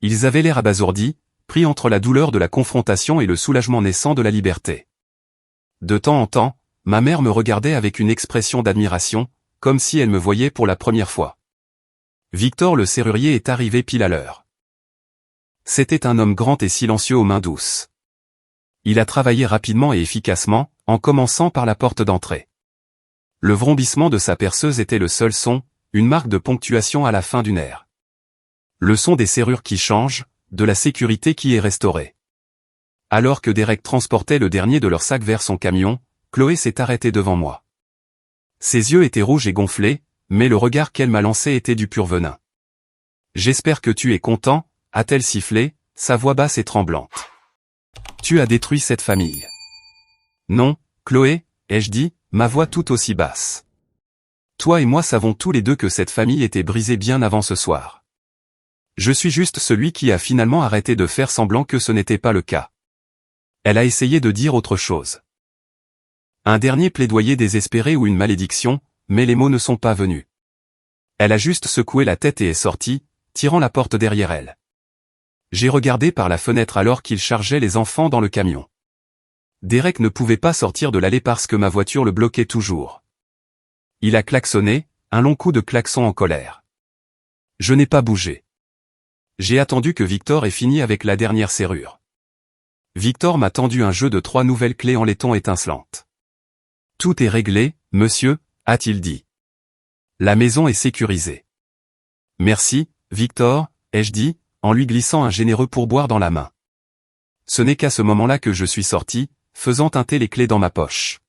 Ils avaient l'air abasourdis, pris entre la douleur de la confrontation et le soulagement naissant de la liberté. De temps en temps, ma mère me regardait avec une expression d'admiration, comme si elle me voyait pour la première fois. Victor le serrurier est arrivé pile à l'heure. C'était un homme grand et silencieux aux mains douces. Il a travaillé rapidement et efficacement, en commençant par la porte d'entrée. Le vrombissement de sa perceuse était le seul son, une marque de ponctuation à la fin d'une ère. Le son des serrures qui changent, de la sécurité qui est restaurée. Alors que Derek transportait le dernier de leurs sacs vers son camion, Chloé s'est arrêtée devant moi. Ses yeux étaient rouges et gonflés, mais le regard qu'elle m'a lancé était du pur venin. J'espère que tu es content, a-t-elle sifflé, sa voix basse et tremblante. Tu as détruit cette famille. Non, Chloé, ai-je dit, ma voix tout aussi basse. Toi et moi savons tous les deux que cette famille était brisée bien avant ce soir. Je suis juste celui qui a finalement arrêté de faire semblant que ce n'était pas le cas. Elle a essayé de dire autre chose. Un dernier plaidoyer désespéré ou une malédiction, mais les mots ne sont pas venus. Elle a juste secoué la tête et est sortie, tirant la porte derrière elle. J'ai regardé par la fenêtre alors qu'il chargeait les enfants dans le camion. Derek ne pouvait pas sortir de l'allée parce que ma voiture le bloquait toujours. Il a klaxonné, un long coup de klaxon en colère. Je n'ai pas bougé. J'ai attendu que Victor ait fini avec la dernière serrure. Victor m'a tendu un jeu de 3 nouvelles clés en laiton étincelantes. Tout est réglé, monsieur, a-t-il dit. La maison est sécurisée. Merci, Victor, ai-je dit, en lui glissant un généreux pourboire dans la main. Ce n'est qu'à ce moment-là que je suis sorti, faisant teinter les clés dans ma poche.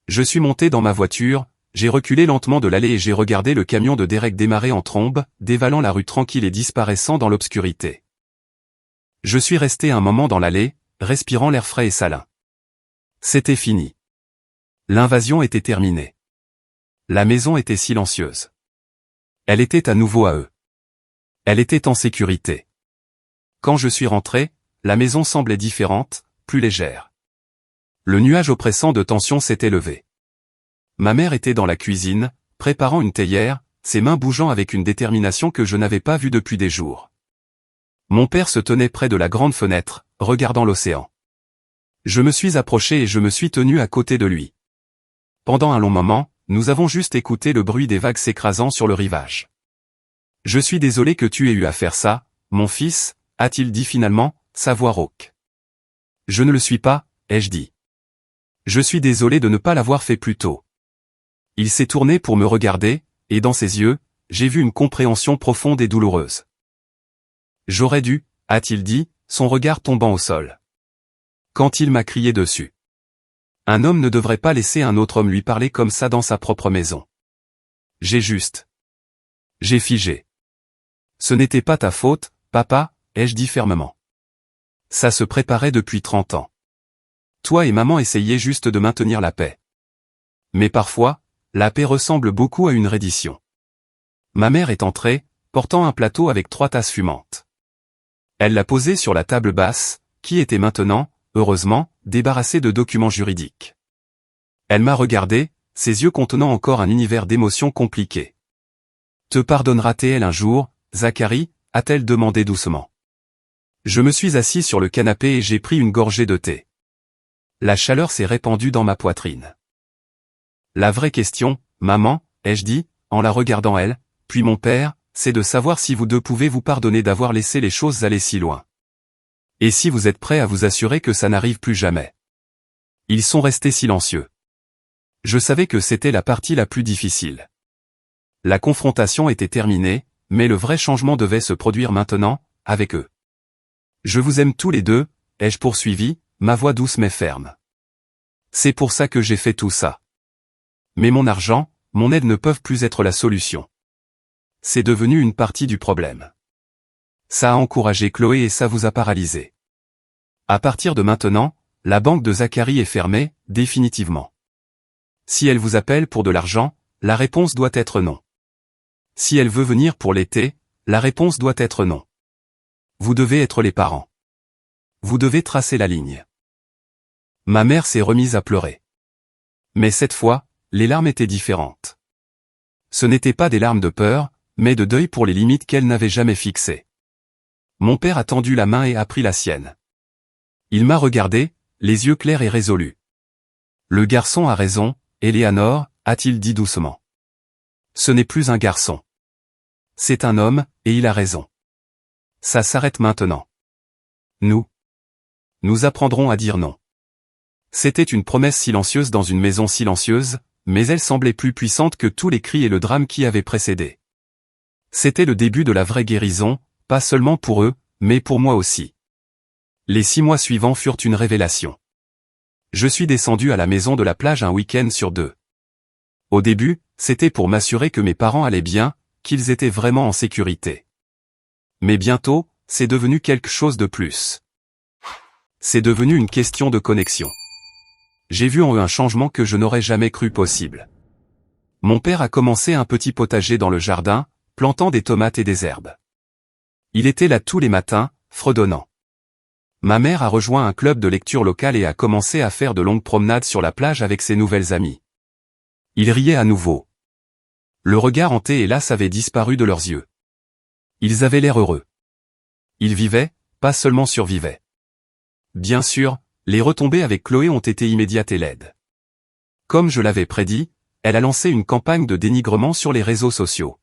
Je suis monté dans ma voiture, j'ai reculé lentement de l'allée et j'ai regardé le camion de Derek démarrer en trombe, dévalant la rue tranquille et disparaissant dans l'obscurité. Je suis resté un moment dans l'allée, respirant l'air frais et salin. C'était fini. L'invasion était terminée. La maison était silencieuse. Elle était à nouveau à eux. Elle était en sécurité. Quand je suis rentré, la maison semblait différente, plus légère. Le nuage oppressant de tension s'était levé. Ma mère était dans la cuisine, préparant une théière, ses mains bougeant avec une détermination que je n'avais pas vue depuis des jours. Mon père se tenait près de la grande fenêtre, regardant l'océan. Je me suis approché et je me suis tenu à côté de lui. Pendant un long moment, nous avons juste écouté le bruit des vagues s'écrasant sur le rivage. « Je suis désolé que tu aies eu à faire ça, mon fils, a-t-il dit finalement, sa voix rauque. « Je ne le suis pas, ai-je dit. Je suis désolé de ne pas l'avoir fait plus tôt. » Il s'est tourné pour me regarder, et dans ses yeux, j'ai vu une compréhension profonde et douloureuse. « J'aurais dû, a-t-il dit, son regard tombant au sol. Quand il m'a crié dessus. Un homme ne devrait pas laisser un autre homme lui parler comme ça dans sa propre maison. J'ai figé. Ce n'était pas ta faute, papa, ai-je dit fermement. Ça se préparait depuis 30 ans. Toi et maman essayiez juste de maintenir la paix. Mais parfois, la paix ressemble beaucoup à une reddition. Ma mère est entrée, portant un plateau avec 3 tasses fumantes. Elle l'a posé sur la table basse, qui était maintenant, heureusement, débarrassée de documents juridiques. Elle m'a regardé, ses yeux contenant encore un univers d'émotions compliquées. Te pardonnera-t-elle un jour, Zacharie, a-t-elle demandé doucement. Je me suis assis sur le canapé et j'ai pris une gorgée de thé. La chaleur s'est répandue dans ma poitrine. La vraie question, maman, ai-je dit, en la regardant elle, puis mon père, c'est de savoir si vous deux pouvez vous pardonner d'avoir laissé les choses aller si loin. Et si vous êtes prêts à vous assurer que ça n'arrive plus jamais. Ils sont restés silencieux. Je savais que c'était la partie la plus difficile. La confrontation était terminée, mais le vrai changement devait se produire maintenant, avec eux. Je vous aime tous les deux, ai-je poursuivi, ma voix douce mais ferme. C'est pour ça que j'ai fait tout ça. Mais mon argent, mon aide ne peuvent plus être la solution. C'est devenu une partie du problème. Ça a encouragé Chloé et ça vous a paralysé. À partir de maintenant, la banque de Zacharie est fermée, définitivement. Si elle vous appelle pour de l'argent, la réponse doit être non. Si elle veut venir pour l'été, la réponse doit être non. Vous devez être les parents. Vous devez tracer la ligne. Ma mère s'est remise à pleurer. Mais cette fois, les larmes étaient différentes. Ce n'étaient pas des larmes de peur, mais de deuil pour les limites qu'elle n'avait jamais fixées. Mon père a tendu la main et a pris la sienne. Il m'a regardé, les yeux clairs et résolus. Le garçon a raison, Éléanore, a-t-il dit doucement. Ce n'est plus un garçon. C'est un homme, et il a raison. Ça s'arrête maintenant. Nous apprendrons à dire non. C'était une promesse silencieuse dans une maison silencieuse, mais elle semblait plus puissante que tous les cris et le drame qui avaient précédé. C'était le début de la vraie guérison, pas seulement pour eux, mais pour moi aussi. Les 6 mois suivants furent une révélation. Je suis descendu à la maison de la plage un week-end sur 2. Au début, c'était pour m'assurer que mes parents allaient bien, qu'ils étaient vraiment en sécurité. Mais bientôt, c'est devenu quelque chose de plus. C'est devenu une question de connexion. J'ai vu en eux un changement que je n'aurais jamais cru possible. Mon père a commencé un petit potager dans le jardin, plantant des tomates et des herbes. Il était là tous les matins, fredonnant. Ma mère a rejoint un club de lecture local et a commencé à faire de longues promenades sur la plage avec ses nouvelles amies. Ils riaient à nouveau. Le regard hanté et las avait disparu de leurs yeux. Ils avaient l'air heureux. Ils vivaient, pas seulement survivaient. Bien sûr, les retombées avec Chloé ont été immédiates et laides. Comme je l'avais prédit, elle a lancé une campagne de dénigrement sur les réseaux sociaux.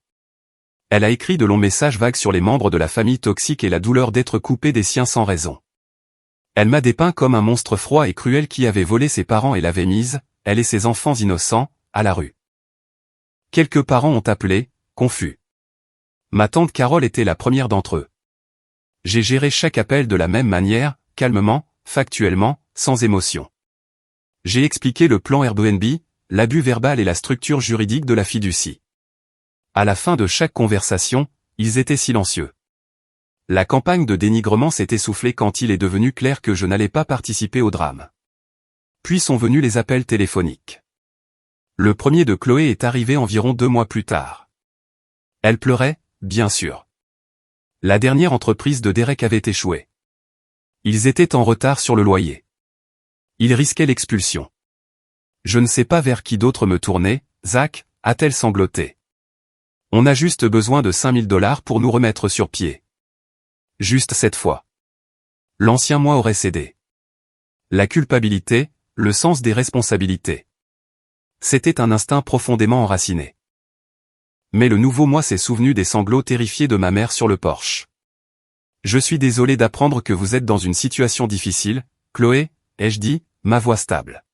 Elle a écrit de longs messages vagues sur les membres de la famille toxique et la douleur d'être coupée des siens sans raison. Elle m'a dépeint comme un monstre froid et cruel qui avait volé ses parents et l'avait mise, elle et ses enfants innocents, à la rue. Quelques parents ont appelé, confus. Ma tante Carole était la première d'entre eux. J'ai géré chaque appel de la même manière, calmement, factuellement, sans émotion. J'ai expliqué le plan Airbnb, l'abus verbal et la structure juridique de la fiducie. À la fin de chaque conversation, ils étaient silencieux. La campagne de dénigrement s'est essoufflée quand il est devenu clair que je n'allais pas participer au drame. Puis sont venus les appels téléphoniques. Le premier de Chloé est arrivé environ 2 mois plus tard. Elle pleurait, bien sûr. La dernière entreprise de Derek avait échoué. Ils étaient en retard sur le loyer. Ils risquaient l'expulsion. Je ne sais pas vers qui d'autre me tourner, Zach, a-t-elle sangloté. On a juste besoin de $5000 pour nous remettre sur pied. Juste cette fois. L'ancien moi aurait cédé. La culpabilité, le sens des responsabilités. C'était un instinct profondément enraciné. Mais le nouveau moi s'est souvenu des sanglots terrifiés de ma mère sur le porche. Je suis désolé d'apprendre que vous êtes dans une situation difficile, Chloé, ai-je dit, ma voix stable.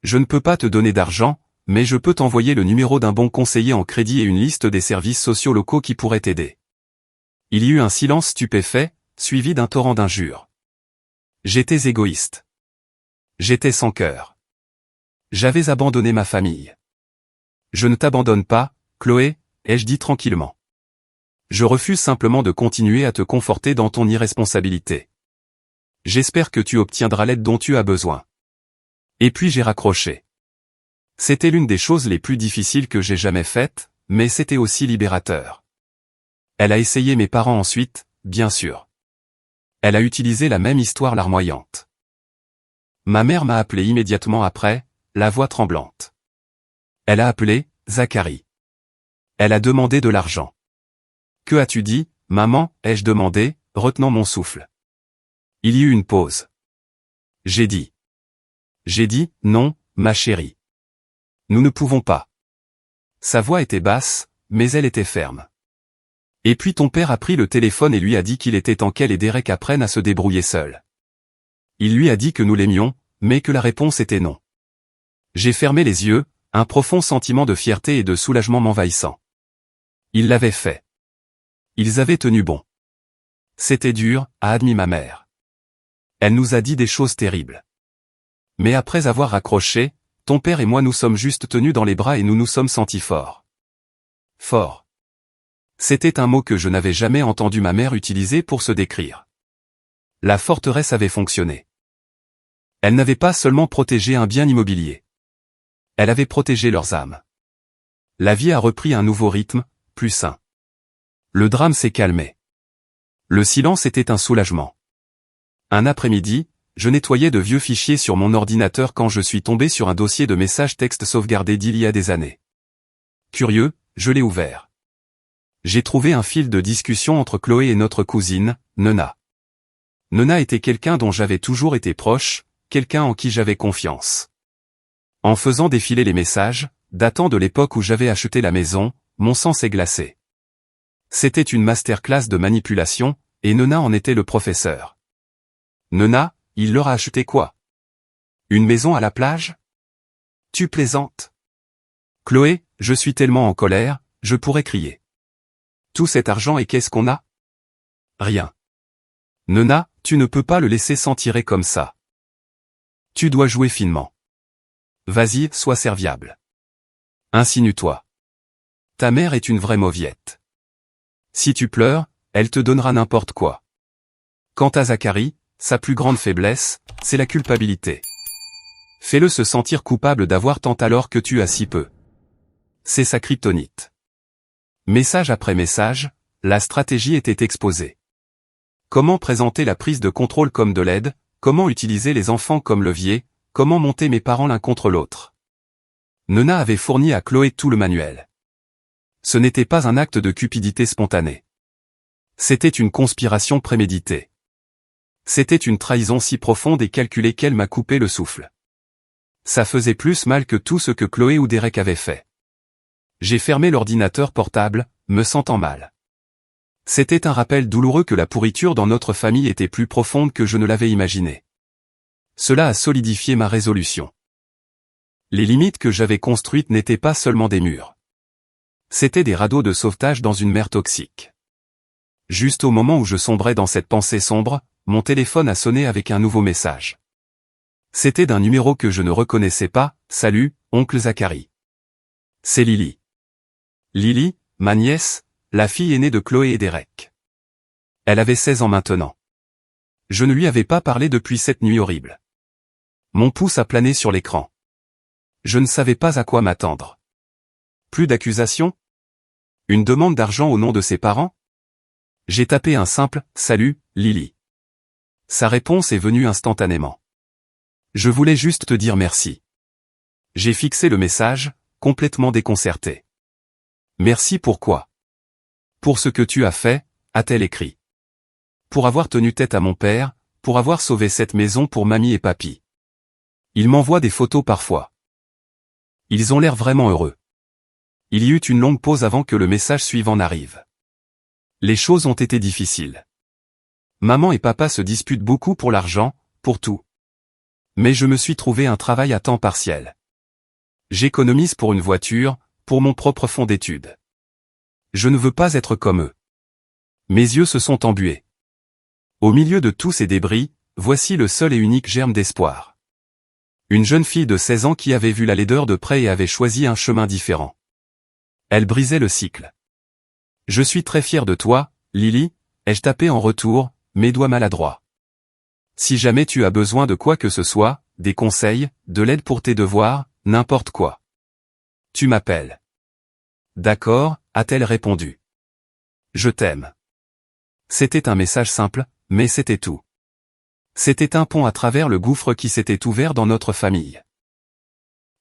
Je ne peux pas te donner d'argent, mais je peux t'envoyer le numéro d'un bon conseiller en crédit et une liste des services sociaux locaux qui pourraient t'aider. Il y eut un silence stupéfait, suivi d'un torrent d'injures. J'étais égoïste. J'étais sans cœur. J'avais abandonné ma famille. Je ne t'abandonne pas, Chloé, ai-je dit tranquillement. Je refuse simplement de continuer à te conforter dans ton irresponsabilité. J'espère que tu obtiendras l'aide dont tu as besoin. Et puis j'ai raccroché. C'était l'une des choses les plus difficiles que j'ai jamais faites, mais c'était aussi libérateur. Elle a essayé mes parents ensuite, bien sûr. Elle a utilisé la même histoire larmoyante. Ma mère m'a appelé immédiatement après, la voix tremblante. Elle a appelé, Zachary. Elle a demandé de l'argent. Que as-tu dit, maman, ai-je demandé, retenant mon souffle. Il y eut une pause. J'ai dit, non, ma chérie. Nous ne pouvons pas. Sa voix était basse, mais elle était ferme. Et puis ton père a pris le téléphone et lui a dit qu'il était temps qu'elle et Derek apprennent à se débrouiller seuls. Il lui a dit que nous l'aimions, mais que la réponse était non. J'ai fermé les yeux, un profond sentiment de fierté et de soulagement m'envahissant. Ils l'avaient fait. Ils avaient tenu bon. C'était dur, a admis ma mère. Elle nous a dit des choses terribles. Mais après avoir raccroché, ton père et moi nous sommes juste tenus dans les bras et nous nous sommes sentis forts. Fort. C'était un mot que je n'avais jamais entendu ma mère utiliser pour se décrire. La forteresse avait fonctionné. Elle n'avait pas seulement protégé un bien immobilier. Elle avait protégé leurs âmes. La vie a repris un nouveau rythme, plus sain. Le drame s'est calmé. Le silence était un soulagement. Un après-midi, je nettoyais de vieux fichiers sur mon ordinateur quand je suis tombé sur un dossier de messages textes sauvegardés d'il y a des années. Curieux, je l'ai ouvert. J'ai trouvé un fil de discussion entre Chloé et notre cousine, Nona. Nona était quelqu'un dont j'avais toujours été proche, quelqu'un en qui j'avais confiance. En faisant défiler les messages, datant de l'époque où j'avais acheté la maison, mon sang s'est glacé. C'était une masterclass de manipulation, et Nona en était le professeur. Nona, il leur a acheté quoi? Une maison à la plage? Tu plaisantes? Chloé, je suis tellement en colère, je pourrais crier. Tout cet argent et qu'est-ce qu'on a? Rien. Nona, tu ne peux pas le laisser s'en tirer comme ça. Tu dois jouer finement. Vas-y, sois serviable. Insinue-toi. Ta mère est une vraie mauviette. Si tu pleures, elle te donnera n'importe quoi. Quant à Zacharie, sa plus grande faiblesse, c'est la culpabilité. Fais-le se sentir coupable d'avoir tant alors que tu as si peu. C'est sa kryptonite. Message après message, la stratégie était exposée. Comment présenter la prise de contrôle comme de l'aide, comment utiliser les enfants comme levier, comment monter mes parents l'un contre l'autre. Nona avait fourni à Chloé tout le manuel. Ce n'était pas un acte de cupidité spontanée. C'était une conspiration préméditée. C'était une trahison si profonde et calculée qu'elle m'a coupé le souffle. Ça faisait plus mal que tout ce que Chloé ou Derek avaient fait. J'ai fermé l'ordinateur portable, me sentant mal. C'était un rappel douloureux que la pourriture dans notre famille était plus profonde que je ne l'avais imaginé. Cela a solidifié ma résolution. Les limites que j'avais construites n'étaient pas seulement des murs. C'étaient des radeaux de sauvetage dans une mer toxique. Juste au moment où je sombrais dans cette pensée sombre, mon téléphone a sonné avec un nouveau message. C'était d'un numéro que je ne reconnaissais pas. « Salut, oncle Zacharie. C'est Lily. » Lily, ma nièce, la fille aînée de Chloé et Derek. Elle avait 16 ans maintenant. Je ne lui avais pas parlé depuis cette nuit horrible. Mon pouce a plané sur l'écran. Je ne savais pas à quoi m'attendre. Plus d'accusations? Une demande d'argent au nom de ses parents? J'ai tapé un simple « Salut, Lily ». Sa réponse est venue instantanément. Je voulais juste te dire merci. J'ai fixé le message, complètement déconcerté. Merci pourquoi? Pour ce que tu as fait, a-t-elle écrit. Pour avoir tenu tête à mon père, pour avoir sauvé cette maison pour mamie et papy. Ils m'envoient des photos parfois. Ils ont l'air vraiment heureux. Il y eut une longue pause avant que le message suivant n'arrive. Les choses ont été difficiles. Maman et papa se disputent beaucoup pour l'argent, pour tout. Mais je me suis trouvé un travail à temps partiel. J'économise pour une voiture, pour mon propre fonds d'études. Je ne veux pas être comme eux. Mes yeux se sont embués. Au milieu de tous ces débris, voici le seul et unique germe d'espoir. Une jeune fille de 16 ans qui avait vu la laideur de près et avait choisi un chemin différent. Elle brisait le cycle. Je suis très fier de toi, Lily, ai-je tapé en retour, mes doigts maladroits. Si jamais tu as besoin de quoi que ce soit, des conseils, de l'aide pour tes devoirs, n'importe quoi. Tu m'appelles. D'accord, a-t-elle répondu. Je t'aime. C'était un message simple, mais c'était tout. C'était un pont à travers le gouffre qui s'était ouvert dans notre famille.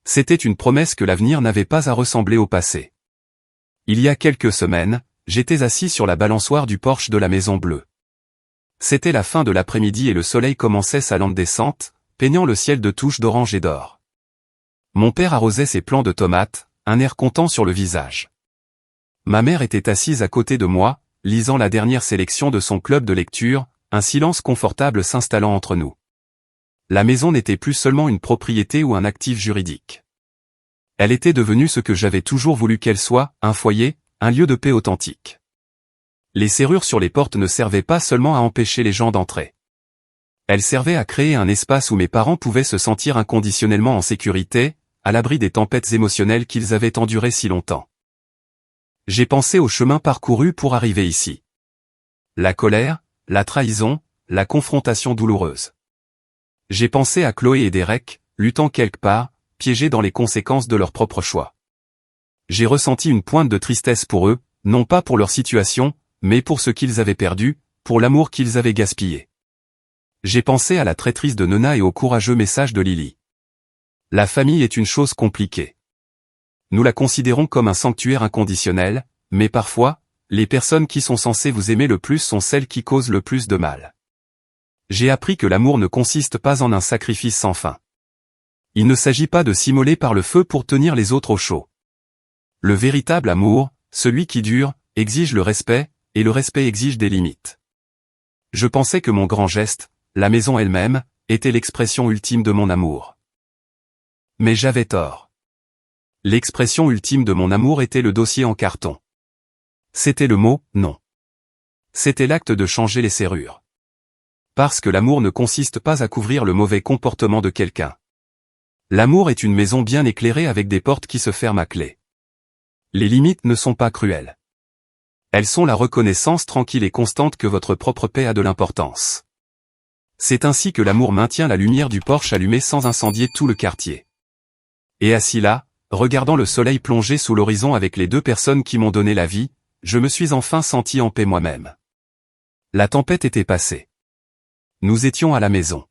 C'était une promesse que l'avenir n'avait pas à ressembler au passé. Il y a quelques semaines, j'étais assis sur la balançoire du porche de la Maison Bleue. C'était la fin de l'après-midi et le soleil commençait sa lente descente, peignant le ciel de touches d'orange et d'or. Mon père arrosait ses plants de tomates, un air content sur le visage. Ma mère était assise à côté de moi, lisant la dernière sélection de son club de lecture, un silence confortable s'installant entre nous. La maison n'était plus seulement une propriété ou un actif juridique. Elle était devenue ce que j'avais toujours voulu qu'elle soit, un foyer, un lieu de paix authentique. Les serrures sur les portes ne servaient pas seulement à empêcher les gens d'entrer. Elles servaient à créer un espace où mes parents pouvaient se sentir inconditionnellement en sécurité, à l'abri des tempêtes émotionnelles qu'ils avaient endurées si longtemps. J'ai pensé au chemin parcouru pour arriver ici. La colère, la trahison, la confrontation douloureuse. J'ai pensé à Chloé et Derek, luttant quelque part, piégés dans les conséquences de leur propre choix. J'ai ressenti une pointe de tristesse pour eux, non pas pour leur situation, mais pour ce qu'ils avaient perdu, pour l'amour qu'ils avaient gaspillé. J'ai pensé à la traîtrise de Nona et au courageux message de Lily. La famille est une chose compliquée. Nous la considérons comme un sanctuaire inconditionnel, mais parfois, les personnes qui sont censées vous aimer le plus sont celles qui causent le plus de mal. J'ai appris que l'amour ne consiste pas en un sacrifice sans fin. Il ne s'agit pas de s'immoler par le feu pour tenir les autres au chaud. Le véritable amour, celui qui dure, exige le respect, et le respect exige des limites. Je pensais que mon grand geste, la maison elle-même, était l'expression ultime de mon amour. Mais j'avais tort. L'expression ultime de mon amour était le dossier en carton. C'était le mot « non ». C'était l'acte de changer les serrures. Parce que l'amour ne consiste pas à couvrir le mauvais comportement de quelqu'un. L'amour est une maison bien éclairée avec des portes qui se ferment à clé. Les limites ne sont pas cruelles. Elles sont la reconnaissance tranquille et constante que votre propre paix a de l'importance. C'est ainsi que l'amour maintient la lumière du Porsche allumée sans incendier tout le quartier. Et assis là, regardant le soleil plonger sous l'horizon avec les deux personnes qui m'ont donné la vie, je me suis enfin senti en paix moi-même. La tempête était passée. Nous étions à la maison.